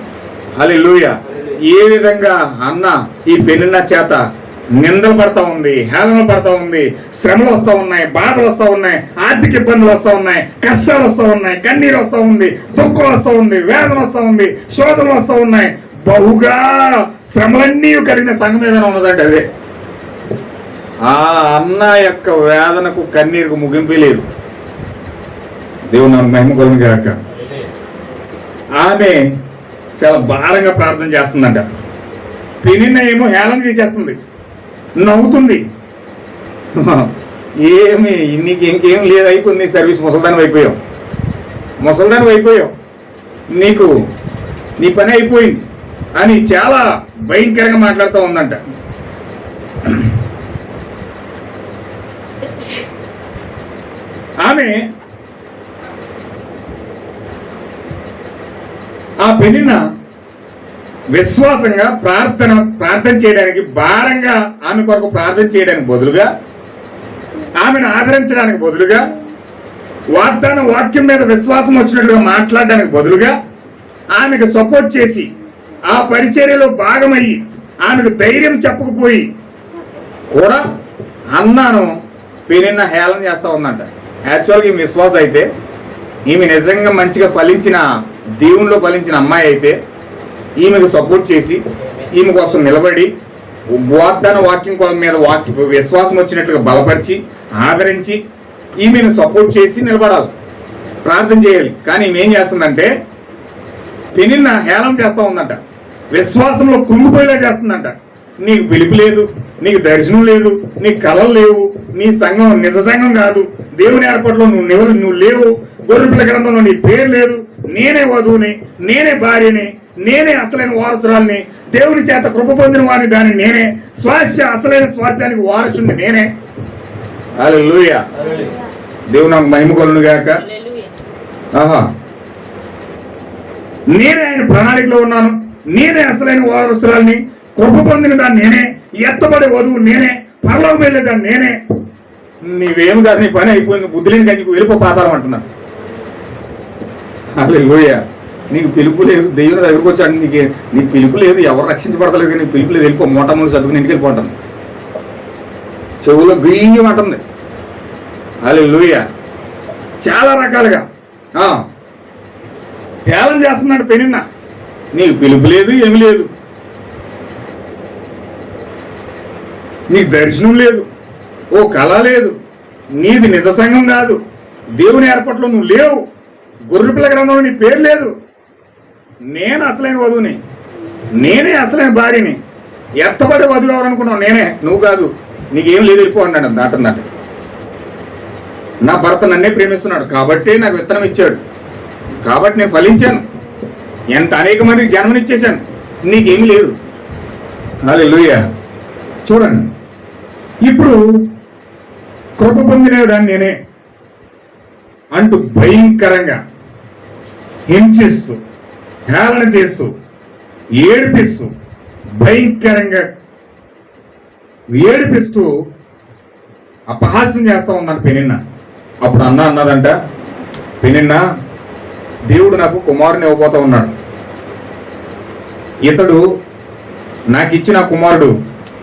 హల్లెలూయా. ఏ విధంగా అన్న ఈ పెనిన్న చేత నిందలు పడతా ఉంది, హేళనలు పడతా ఉంది, శ్రమలు వస్తూ ఉన్నాయి, బాధలు వస్తూ ఉన్నాయి, ఆర్థిక ఇబ్బందులు వస్తూ ఉన్నాయి, కష్టాలు వస్తూ ఉన్నాయి, కన్నీరు వస్తూ ఉంది, దుఃఖం వస్తూ ఉంది, వేదన వస్తూ ఉంది, శోధనలు వస్తూ ఉన్నాయి. బహుగా శ్రమలన్నీ కలిగిన సంఘం ఏదైనా ఉన్నదంటే అదే. ఆ అన్న యొక్క వేదనకు కన్నీరుకు ముగింపే లేదు. దేవుడు నాకు మహిమ కలుగును గాక. ఆమె చాలా భారంగా ప్రార్థన చేస్తుందంట. పెనిన్న ఏమో హేళన చేసేస్తుంది, నవ్వుతుంది. ఏమి నీకు ఇంకేం లేదు, అయిపోయింది సర్వీస్, ముసల్దానం అయిపోయావు, నీకు నీ పని అయిపోయింది అని చాలా భయంకరంగా మాట్లాడుతూ ఉందంట. ఆమె ఆ పెనిన్న విశ్వాసంగా ప్రార్థన చేయడానికి, భారంగా ఆమె కొరకు ప్రార్థన చేయడానికి బదులుగా, ఆమెను ఆదరించడానికి బదులుగా, వాగ్దాన వాక్యం మీద విశ్వాసం వచ్చినట్లుగా మాట్లాడడానికి బదులుగా, ఆమెకు సపోర్ట్ చేసి ఆ పరిచర్యలో భాగమయ్యి ఆమెకు ధైర్యం చెప్పకపోయి కూడా అన్నాను పెనిన్న హేళన చేస్తా ఉందంట. యాక్చువల్గా ఈమె విశ్వాసం అయితే, ఈమె నిజంగా మంచిగా ఫలించిన, దేవునిలో ఫలించిన అమ్మాయి అయితే ఈమెకు సపోర్ట్ చేసి, ఈమె కోసం నిలబడి, వాగ్దాన వాక్యం మీద విశ్వాసం వచ్చినట్లుగా బలపరిచి, ఆదరించి, ఈమెను సపోర్ట్ చేసి నిలబడాలి, ప్రార్థన చేయాలి. కానీ ఈమె ఏం చేస్తుందంటే పెనిన్న హేళన చేస్తూ ఉందంట, విశ్వాసంలో కృంగిపోయేలా చేస్తుందంట. నీకు పిలుపు లేదు, నీకు దర్శనం లేదు, నీకు కళలు లేవు, నీ సంఘం నిజ సంఘం కాదు, దేవుని ఏర్పాట్లో నువ్వు లేవు, గొర్రెపిల్ల గ్రంథంలో నీ పేరు లేదు, నేనే వధువుని, నేనే భార్యని, నేనే అసలైన వారసురాల్ని, దేవుని చేత కృప పొందిన వారిని దాన్ని నేనే, అసలైన స్వాస్యానికి వారసుని నేనే. హల్లెలూయా. దేవుని నాకు మహిమ కలుగును గాక. నేనే ఆయన ప్రణాళికలో ఉన్నాను, నేనే అసలైన వారసురాల్ని, కృప పొందిన దాన్ని నేనే, ఎత్తబడే వధువు నేనే, పరలోకం వెళ్ళేదాన్ని నేనే. నీవేమి కాదు, నీ పని అయిపోయింది, బుద్ధిలేని కానీ వెళ్ళిపో పాతాళం అంటున్నాను. హల్లెలూయా. నీకు పిలుపు లేదు, దేవుని దగ్గరకు వచ్చాడు, నీకు పిలుపు లేదు, ఎవరు రక్షించబడతలేదు, నీకు పిలుపు లేదు, వెళ్ళిపో, మూటములు చదువుకుని ఇంటికి వెళ్ళిపోతాను. చెవులో బియ్యం అంటుంది. హల్లెలూయా. చాలా రకాలుగా హేళన చేస్తున్నాడు పెనిన్న. నీకు పిలుపు లేదు, ఏమి లేదు, నీకు దర్శనం లేదు, ఓ కళ లేదు, నీది నిజ సంఘం కాదు, దేవుని ఏర్పాట్లో నువ్వు లేవు, గొర్రెపిల్ల గ్రంథంలో నీ పేరు లేదు, నేను అసలైన వధువుని, నేనే అసలైన భార్యని, ఎత్తబడే వధువు ఎవరనుకున్నావు, నేనే, నువ్వు కాదు, నీకేం లేదు, వెళ్ళిపో అన్నాడు. దాటన్నట్టు నా భర్త నన్నే ప్రేమిస్తున్నాడు కాబట్టి నాకు విత్తనం ఇచ్చాడు, కాబట్టి నేను ఫలించాను, ఎంత అనేక మందికి జన్మనిచ్చేశాను, నీకేమీ లేదు. హల్లెలూయా. చూడండి, ఇప్పుడు కృప పొందిన దాన్ని నేనే అంటూ భయంకరంగా హింసిస్తూ, హేళన చేస్తూ, ఏడిపిస్తూ, భయంకరంగా ఏడిపిస్తూ అపహాస్యం చేస్తూ ఉందంట పెనిన్న. అప్పుడు అన్నదంట, పెనిన్న, దేవుడు నాకు కుమారుని ఇవ్వబోతా ఉన్నాడు, ఇతడు నాకు ఇచ్చిన కుమారుడు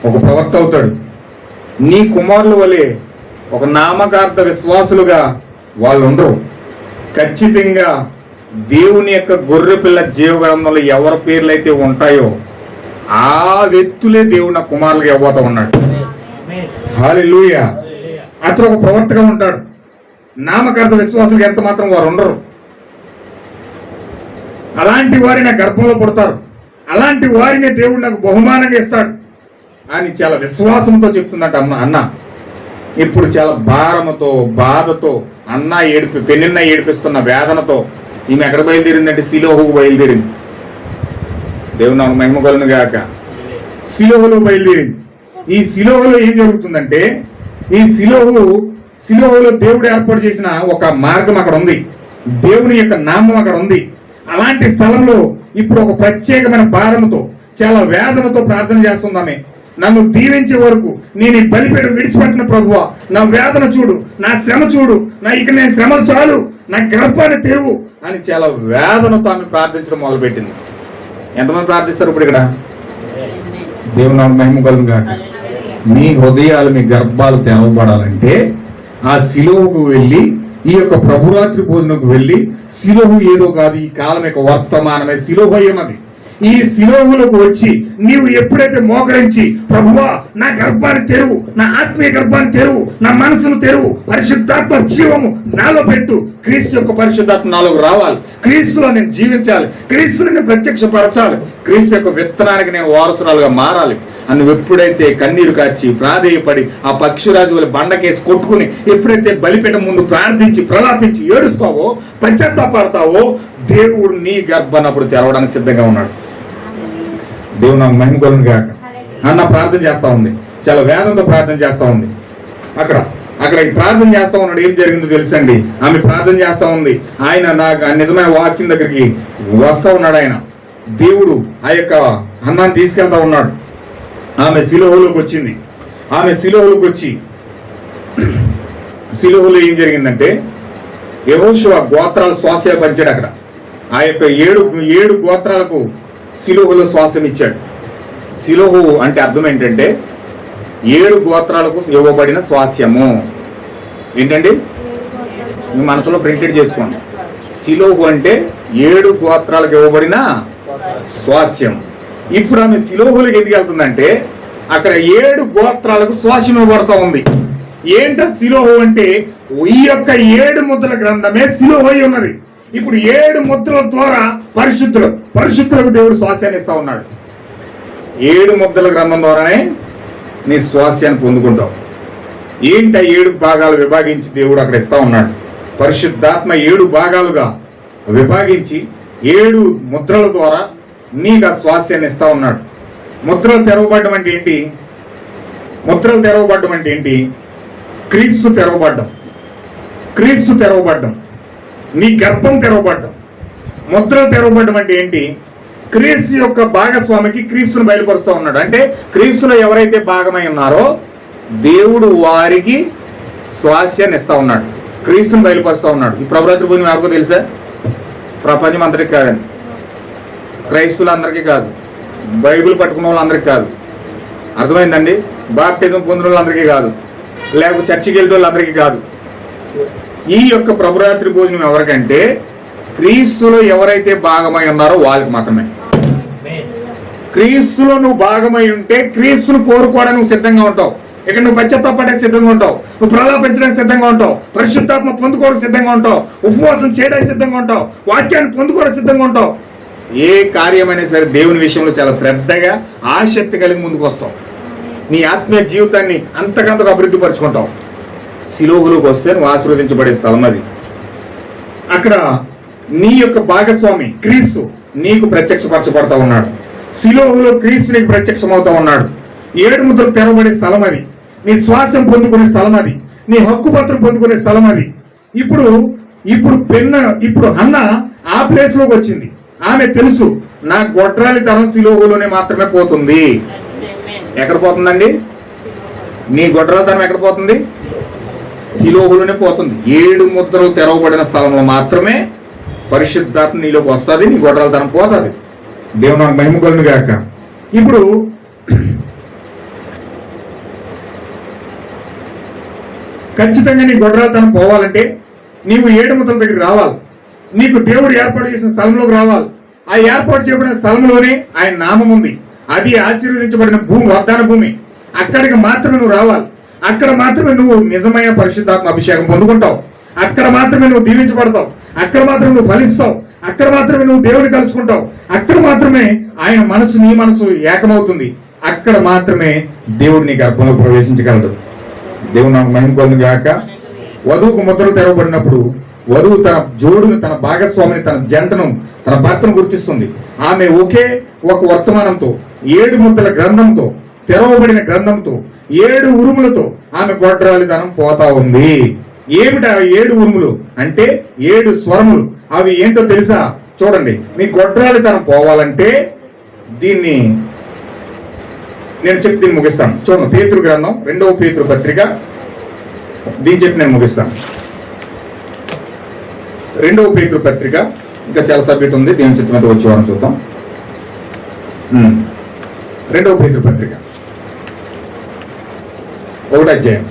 ఒక ప్రవక్త అవుతాడు, నీ కుమారుల వలె ఒక నామకార్థ విశ్వాసులుగా వాళ్ళు ఉండరు, ఖచ్చితంగా దేవుని యొక్క గొర్రెపిల్ల జీవ గ్రంథంలో ఎవరి పేర్లు అయితే ఉంటాయో ఆ వ్యక్తులే దేవుడు నా కుమారులుగా ఇవ్వబోతా ఉన్నాడు. హల్లెలూయా. అతను ఒక ప్రవక్తగా ఉంటాడు, నామకార్థ విశ్వాసులు ఎంత మాత్రం వారు ఉండరు, అలాంటి వారి నా గర్భంలో పుడతారు, అలాంటి వారిని దేవుడు నాకు బహుమానంగా ఇస్తాడు అని చాలా విశ్వాసంతో చెప్తుందట అన్న. ఇప్పుడు చాలా భారముతో, బాధతో, పెనిన్న ఏడిపిస్తున్న వేదనతో ఈమె ఎక్కడ బయలుదేరిందంటే సిలోహుకు బయలుదేరింది. దేవుడు నాకు మహిమ కలుగును గాక. సిలోహులో బయలుదేరింది. ఈ సిలోహులో ఏం జరుగుతుందంటే, ఈ సిలోహు సిలువలో దేవుడు ఏర్పాటు చేసిన ఒక మార్గం అక్కడ ఉంది, దేవుని యొక్క నామం అక్కడ ఉంది. అలాంటి స్థలంలో ఇప్పుడు ఒక ప్రత్యేకమైన భారంతో, చాలా వేదనతో ప్రార్థన చేస్తుందామే. నన్ను దీవించే వరకు నేను ఈ బలిపీఠం విడిచిపెట్టిన ప్రభువా, నా వేదన చూడు, నా శ్రమ చూడు, నేను శ్రమలు చాలు, నా గర్భాన్ని తెరువు అని చాలా వేదనతో ఆమె ప్రార్థించడం మొదలుపెట్టింది. ఎంతమంది ప్రార్థిస్తారు ఇప్పుడు ఇక్కడ? దేవుని నామమున మహిమ కలుగును గాక. మీ హృదయాలు, మీ గర్భాలు తెరవబడాలంటే ఆ శిలువకు వెళ్ళి, ఈ యొక్క ప్రభురాత్రి భోజనకు వెళ్ళి, శిలువ ఏదో కాదు, ఈ కాలం యొక్క వర్తమానమే శిలువ ఉన్నది. ఈ శిలువలకు వచ్చి నీవు ఎప్పుడైతే మోకరించి, ప్రభువా నా గర్భాన్ని తెరువు, నా ఆత్మీయ గర్భాన్ని తెరువు, నా మనసును తెరువు, పరిశుద్ధాత్మ జీవము నాలో పెట్టు, క్రీస్తు యొక్క పరిశుద్ధాత్మ నాలోకి రావాలి, క్రీస్తులో నేను జీవించాలి, క్రీస్తుని నేను ప్రత్యక్షపరచాలి, క్రీస్తు యొక్క విత్తనానికి నేను వారసురాలుగా మారాలి అని నువ్వు ఎప్పుడైతే కన్నీరు కార్చి ప్రాధేయపడి ఆ పక్షిరాజు వల్ల బండకేసి కొట్టుకుని ఎప్పుడైతే బలిపీఠం ముందు ప్రార్థించి ప్రలాపించి ఏడుస్తావో, పశ్చాత్తాపడతావో, దేవుడు నీ గర్భాన్నప్పుడు తెరవడానికి సిద్ధంగా ఉన్నాడు. దేవుడు నాకు మహిమ కలుగును గాక. అన్న ప్రార్థన చేస్తా ఉంది, చాలా వేదంతో ప్రార్థన చేస్తా ఉంది. అక్కడ ప్రార్థన చేస్తా ఉన్నాడు. ఏం జరిగిందో తెలుసండి, ఆమె ప్రార్థన చేస్తా ఉంది. ఆయన నాకు నిజమైన వాక్యం దగ్గరికి వస్తా ఉన్నాడు. ఆయన దేవుడు ఆ యొక్క అన్నాన్ని తీసుకెళ్తా ఉన్నాడు. ఆమె శిలువలోకి వచ్చింది. ఆమె శిలువలోకి వచ్చి, శిలువలో ఏం జరిగిందంటే యెహోషువ గోత్రాలు శ్వాస పంచాడు. అక్కడ ఆ యొక్క ఏడు గోత్రాలకు శిలువలో శ్వాసం ఇచ్చాడు. శిలువ అంటే అర్థం ఏంటంటే 7 గోత్రాలకు ఇవ్వబడిన స్వాస్యము. ఏంటండి, మీ మనసులో ప్రింటెడ్ చేసుకోండి. శిలువ అంటే 7 గోత్రాలకు ఇవ్వబడిన స్వాస్యం. ఇప్పుడు ఆమె శిలువలోకి ఎందుకు వెళ్తుందంటే అక్కడ 7 గోత్రాలకు స్వాస్యం ఇవ్వబడతా ఉంది. ఏంట శిలువ అంటే ఈ యొక్క 7 ముద్రల గ్రంథమే శిలువ అయి ఉన్నది. ఇప్పుడు 7 ముద్రల ద్వారా పరిశుద్ధులకు దేవుడు స్వాస్యాన్ని ఇస్తా ఉన్నాడు. 7 ముద్రల గ్రంథం ద్వారానే నీ స్వాస్యాన్ని పొందుకుంటావు. ఏంట 7 భాగాలు విభాగించి దేవుడు అక్కడ ఇస్తా ఉన్నాడు. పరిశుద్ధాత్మ 7 భాగాలుగా విభాగించి 7 ముద్రల ద్వారా నీకు ఆ స్వాస్యాన్ని ఇస్తా ఉన్నాడు. ముద్రలు తెరవబడ్డం అంటే ఏంటి? ముద్రలు తెరవబడ్డం అంటే ఏంటి? క్రీస్తు తెరవబడ్డం, నీ గర్భం తెరవబడ్డం. ముద్రలు తెరవబడ్డం అంటే ఏంటి? క్రీస్తు యొక్క భాగస్వామికి క్రీస్తును బయలుపరుస్తూ ఉన్నాడు. అంటే క్రీస్తులో ఎవరైతే భాగమై ఉన్నారో దేవుడు వారికి స్వాస్యాన్ని ఇస్తా ఉన్నాడు, క్రీస్తుని బయలుపరుస్తూ ఉన్నాడు. ఈ ప్రభురాత్రి భూమి ఎవరికో తెలుసా? ప్రపంచం అందరికీ కాదండి, క్రైస్తువులందరికీ కాదు, బైబిల్ పట్టుకున్న వాళ్ళందరికీ కాదు. అర్థమైందండి? బాప్టిజం పొందిన వాళ్ళందరికీ కాదు, లేకపోతే చర్చికి వెళ్ళే వాళ్ళందరికీ కాదు. ఈ యొక్క ప్రభురాత్రి భోజనం ఎవరికంటే క్రీస్తులో ఎవరైతే భాగమై ఉన్నారో వాళ్ళకి మాత్రమే. క్రీస్తులో నువ్వు భాగమై ఉంటే క్రీస్తును కోరుకోవడానికి నువ్వు సిద్ధంగా ఉంటావు. ఇక్కడ నువ్వు పశ్చాత్తాపడడానికి సిద్ధంగా ఉంటావు, నువ్వు ప్రలాపించడానికి సిద్ధంగా ఉంటావు, పరిశుద్ధాత్మ పొందుకోవడానికి సిద్ధంగా ఉంటావు, ఉపవాసం చేయడానికి సిద్ధంగా ఉంటావు, వాక్యాన్ని పొందుకోవడానికి సిద్ధంగా ఉంటావు. ఏ కార్యమైనా సరే దేవుని విషయంలో చాలా శ్రద్ధగా ఆసక్తి కలిగి ముందుకు వస్తావు. నీ ఆత్మీయ జీవితాన్ని అంతకంతకు అభివృద్ధి పరుచుకుంటావు. శిలువలోకి వస్తే నువ్వు ఆశీర్వదించబడే స్థలం అది. అక్కడ నీ యొక్క భాగస్వామి క్రీస్తు నీకు ప్రత్యక్షపరచబడతా ఉన్నాడు. శిలువలో క్రీస్తు నీకు ప్రత్యక్షమవుతా ఉన్నాడు. 7 ముద్రలు తెరవబడే స్థలం అది. నీ శ్వాసం పొందుకునే స్థలం అది. నీ హక్కు పత్రం పొందుకునే స్థలం అది. ఇప్పుడు హన్న ఆ ప్లేస్ లోకి వచ్చింది. ఆమె తెలుసు, నా గొడ్రాలి తరం శిలువలోనే మాత్రమే పోతుంది. ఎక్కడ పోతుందండి? నీ గొడ్రాలితనం ఎక్కడ పోతుంది? శిలువలోనే పోతుంది. 7 ముద్రలు తెరవబడిన స్థలంలో మాత్రమే పరిశుద్ధాత్మ నీలోకి వస్తుంది, నీ గొడ్రాలితనం పోతుంది. దేవుని మహిమ కలుగును గాక. ఇప్పుడు ఖచ్చితంగా నీ గొడ్రాలితనం పోవాలంటే నీవు 7 ముద్రల దగ్గరికి రావాలి. నీకు దేవుడు ఏర్పాటు చేసిన స్థలంలోకి రావాలి. ఆ ఏర్పాటు చేయబడిన స్థలంలోనే ఆయన నామం ఉంది. అది ఆశీర్వదించబడిన భూమి, వాగ్దాన భూమి. అక్కడికి మాత్రమే నువ్వు రావాలి. అక్కడ మాత్రమే నువ్వు నిజమైన పరిశుద్ధాత్మ అభిషేకం పొందుకుంటావు. అక్కడ మాత్రమే నువ్వు దీవించబడతావు. అక్కడ మాత్రమే నువ్వు ఫలిస్తావు. అక్కడ మాత్రమే నువ్వు దేవుడిని కలుసుకుంటావు. అక్కడ మాత్రమే ఆయన మనసు నీ మనసు ఏకమవుతుంది. అక్కడ మాత్రమే దేవుడు నీ గర్భంలో ప్రవేశించగలడు. దేవుడు నాకు మహిమ కలుగును గాక. వధువుకు ముద్రలు తెరవబడినప్పుడు వధువు తన జోడును, తన భాగస్వామిని, తన జంటను, తన భర్తను గుర్తిస్తుంది. ఆమె ఒకే ఒక వర్తమానంతో 7 ముద్రల గ్రంథంతో తెరవబడిన గ్రంథంతో 7 ఉరుములతో ఆమె గొడ్రాలితనం పోతా ఉంది. ఏమిటి ఆ 7 ఉరుములు అంటే 7 స్వరములు. అవి ఏంటో తెలుసా? చూడండి, మీ గొడ్రాలితనం పోవాలంటే దీన్ని నేను చెప్పి దీన్ని ముగిస్తాను. చూడండి, పేతురు గ్రంథం 2వ పేతురు పత్రిక, దీన్ని చెప్పి నేను ముగిస్తాను. 2వ పేతురు పత్రిక, ఇంకా చాలా సబ్జెక్ట్ ఉంది, దీని చిత్రం మీద వచ్చే వారం చూద్దాం. 2వ పేతురు పత్రిక 1వ అధ్యాయం.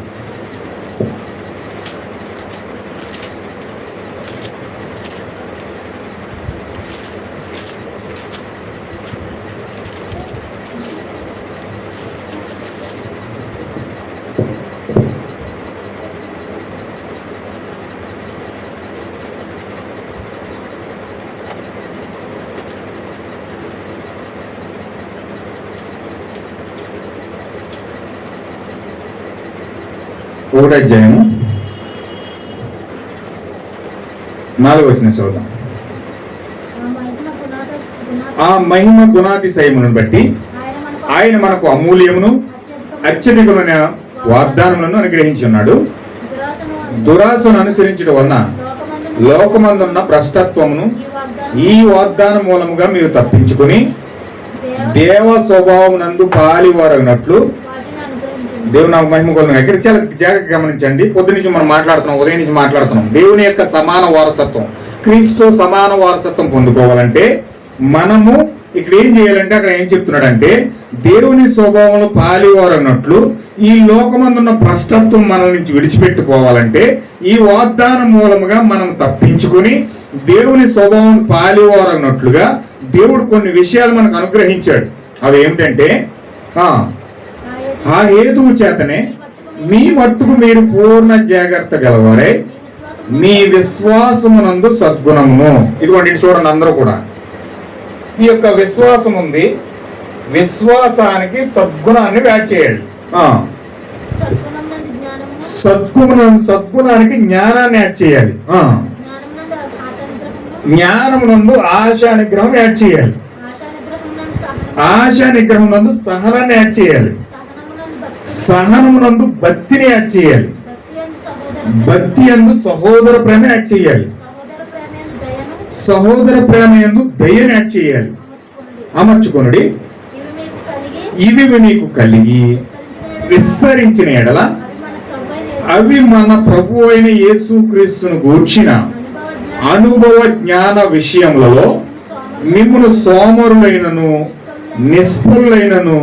ఒకటో అధ్యాయము 4వ వచనం చదువుదాం. ఆ మహిమ గుణాతిశయమును బట్టి ఆయన మనకు అమూల్యమును అత్యధికమైన వాగ్దానములను అనుగ్రహించి ఉన్నాడు. దురాశను అనుసరించడం వలన లోకమందున్న భ్రష్టత్వమును ఈ వాగ్దానం మూలముగా మీరు తప్పించుకుని దేవ స్వభావమునందు పాలివారగినట్లు దేవుని నాకు మహిమ కొలను. ఇక్కడ చాలా జాగ్రత్తగా గమనించండి. పొద్దు నుంచి మనం మాట్లాడుతున్నాం, ఉదయం నుంచి మాట్లాడుతున్నాం. దేవుని యొక్క సమాన వారసత్వం, క్రీస్తు సమాన వారసత్వం పొందుకోవాలంటే మనము ఇక్కడ ఏం చేయాలంటే, అక్కడ ఏం చెప్తున్నాడంటే దేవుని స్వభావంలో పాలివారన్నట్లు ఈ లోకమందున్న భ్రష్టత్వం మన నుంచి విడిచిపెట్టుకోవాలంటే ఈ వాగ్దానం మూలముగా మనం తప్పించుకుని దేవుని స్వభావం పాలివారన్నట్లుగా దేవుడు కొన్ని విషయాలు మనకు అనుగ్రహించాడు. అవి ఏమిటంటే, ఆ హేతువు చేతనే మీ మట్టుకు మీరు పూర్ణ జాగ్రత్త గలవారై మీ విశ్వాసమునందు సద్గుణమును. ఇదిగోండి, చూడండి, అందరూ కూడా ఈ యొక్క విశ్వాసం ఉంది, విశ్వాసానికి సద్గుణాన్ని యాడ్ చేయాలి. సద్గుణానికి జ్ఞానాన్ని యాడ్ చేయాలి. జ్ఞానమునందు ఆశా నిగ్రహం యాడ్ చేయాలి. ఆశా నిగ్రహం నందు సహనాన్ని యాడ్ చేయాలి. సహనమునందు భక్తిని యాడ్ చేయాలి. భక్తి యందు సహోదర ప్రేమ యాడ్ చేయాలి. సహోదర ప్రేమ యందు దయను యాడ్ చేయాలి. అమర్చుకొనుడి. ఇవి మీకు కలిగి విస్తరించిన ఎడల అవి మన ప్రభు అయిన యేసుక్రీస్తును గూర్చిన అనుభవ జ్ఞాన విషయములలో మిమ్మును సోమరులైనను నిస్ఫులైనను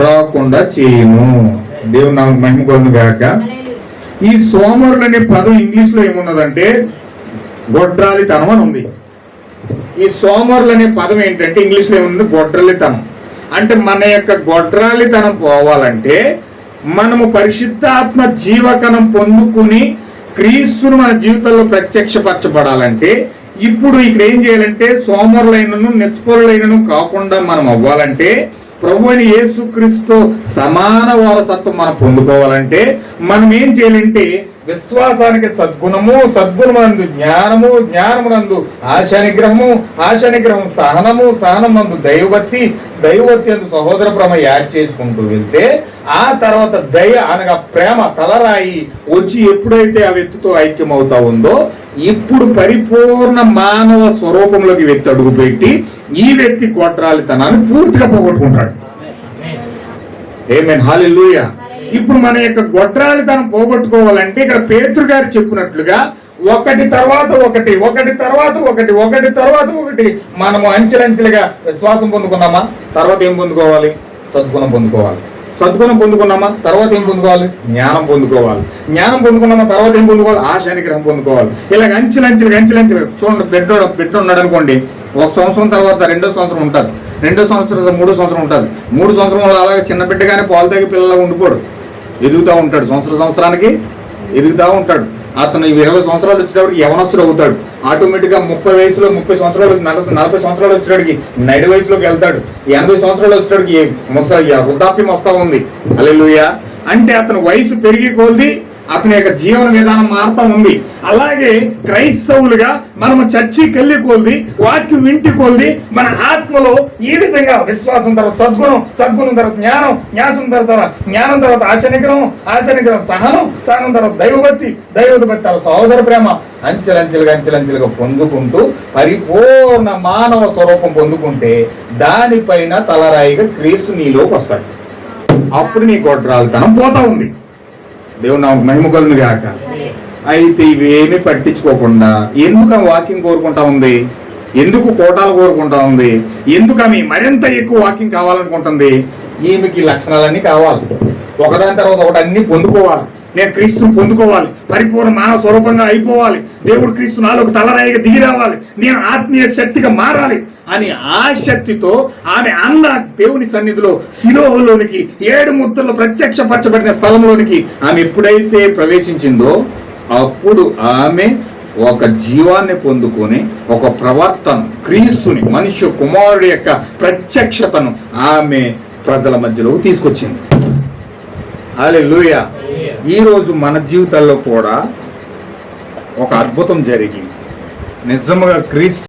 రాకుండా చేయును. దేవుని నామమునకు మహిమ కలుగును గాక. ఈ సోమరులు అనే పదం ఇంగ్లీష్ లో ఏమున్నదంటే గొడ్రాలితనం అని ఉంది. ఈ సోమరులు అనే పదం ఏంటంటే ఇంగ్లీష్ లో ఏముంది? గొడ్రాలితనం. అంటే మన యొక్క గొడ్రాలితనం పోవాలంటే మనము పరిశుద్ధాత్మ జీవకణం పొందుకుని క్రీస్తును మన జీవితంలో ప్రత్యక్షపరచబడాలంటే ఇప్పుడు ఇక్కడ ఏం చేయాలంటే సోమరులైనను నిస్ఫలులైనను కాకుండా మనం అవ్వాలంటే ప్రభు అయిన యేసుక్రీస్తు సమాన వారసత్వం మనం పొందుకోవాలంటే మనం ఏం చేయాలంటే విశ్వాసానికి సద్గుణము, సద్గుణమునందు జ్ఞానము, జ్ఞానమునందు ఆశా నిగ్రహము, ఆశా నిగ్రహం సహనము, సహనమునందు దైవభక్తి, దైవభక్తి అందు సహోదర ప్రేమ యాడ్ చేసుకుంటూ వెళ్తే ఆ తర్వాత దయ అనగా ప్రేమ తలరాయి వచ్చి ఎప్పుడైతే ఆ వ్యక్తితో ఐక్యం అవుతా ఉందో ఇప్పుడు పరిపూర్ణ మానవ స్వరూపంలోకి వ్యక్తి అడుగు పెట్టి ఈ వ్యక్తి గొడ్రాలితనాన్ని పూర్తిగా పోగొట్టుకుంటాడు. ఆమేన్, హల్లెలూయా. ఇప్పుడు మన యొక్క గొడ్రాలితనం పోగొట్టుకోవాలంటే ఇక్కడ పేతురు గారు చెప్పినట్లుగా ఒకటి తర్వాత ఒకటి, ఒకటి తర్వాత ఒకటి, ఒకటి తర్వాత ఒకటి మనము అంచెలంచెలుగా విశ్వాసం పొందుకున్నామా, తర్వాత ఏం పొందుకోవాలి? సద్గుణం పొందుకోవాలి. సద్గుణం పొందుకున్నామా, తర్వాత ఏం పొందుకోవాలి? జ్ఞానం పొందుకోవాలి. జ్ఞానం పొందుకున్నామా, తర్వాత ఏం పొందుకోవాలి? ఆశా నిగ్రహం పొందుకోవాలి. ఇలాగ అంచెలంచెలుగా చూడండి, బిడ్డ ఉన్నాడు అనుకోండి, 1 సంవత్సరం తర్వాత 2వ సంవత్సరం ఉంటుంది, 2వ సంవత్సరం 3వ సంవత్సరం ఉంటుంది, 3 సంవత్సరంలో అలాగే చిన్న బిడ్డగానే పాలు తాగి పిల్లలు ఉండిపోడు, ఎదుగుతూ ఉంటాడు. సంవత్సరానికి ఎదుగుతూ ఉంటాడు. అతను 20 సంవత్సరాలు వచ్చేటప్పటికి యవనస్తుడు అవుతాడు. ఆటోమేటిక్గా 30 వయసులో 30 సంవత్సరాలు 40 సంవత్సరాలు వచ్చేటడికి నైట్ వయసులోకి వెళ్తాడు. 80 సంవత్సరాలు వచ్చేటడికి వృద్ధాప్యం వస్తూ ఉంది. హల్లెలూయా. అంటే అతను వయసు పెరిగి కొలది అతని యొక్క జీవన విధానం మారుతా ఉంది. అలాగే క్రైస్తవులుగా మనము చర్చికి వెళ్ళి కొలిది, వాక్యం వింటి కొలిది, మన ఆత్మలో ఈ విధంగా విశ్వాసం తర్వాత సద్గుణం, సద్గుణం తర్వాత జ్ఞానం, జ్ఞానం తర్వాత ఆశనిగ్రహం సహనం తర్వాత దైవభక్తి తర్వాత సహోదర ప్రేమ, అంచెలంచెలుగా పొందుకుంటూ పరిపూర్ణ మానవ స్వరూపం పొందుకుంటే దానిపైన తలరాయిగా క్రీస్తు నీలోకి వస్తాడు. అప్పుడు నీ గొడ్రాలతనం పోతా ఉంది. దేవుడు నాకు మహిమ కలుగును గాక. అయితే ఇవేమి పట్టించుకోకుండా ఎందుకు ఆమె వాకింగ్ కోరుకుంటా ఉంది, ఎందుకు కోటాలు కోరుకుంటా ఉంది, ఎందుకు ఆమె మరింత ఎక్కువ వాకింగ్ కావాలనుకుంటుంది? ఈమెకి లక్షణాలన్నీ కావాలి, ఒకదాని తర్వాత ఒకటి అన్ని పొందుకోవాలి. నేను క్రీస్తుని పొందుకోవాలి, పరిపూర్ణ మానవ స్వరూపంగా అయిపోవాలి, దేవుడు క్రీస్తు నాలోకి తలరాయిగా దిగి రావాలి, నేను ఆత్మీయ శక్తిగా మారాలి అని ఆ శక్తితో ఆమె అన్న దేవుని సన్నిధిలో శిలోహలోనికి 7 ముద్రలు ప్రత్యక్షపరచబడిన స్థలంలోనికి ఆమె ఎప్పుడైతే ప్రవేశించిందో అప్పుడు ఆమె ఒక జీవాన్ని పొందుకొని ఒక ప్రవర్తన, క్రీస్తుని మనుష్య కుమారుడి యొక్క ప్రత్యక్షతను ఆమె ప్రజల మధ్యలోకి తీసుకొచ్చింది. హల్లెలూయా. ఈరోజు మన జీవితాల్లో కూడా ఒక అద్భుతం జరిగింది. నిజంగా క్రీస్తు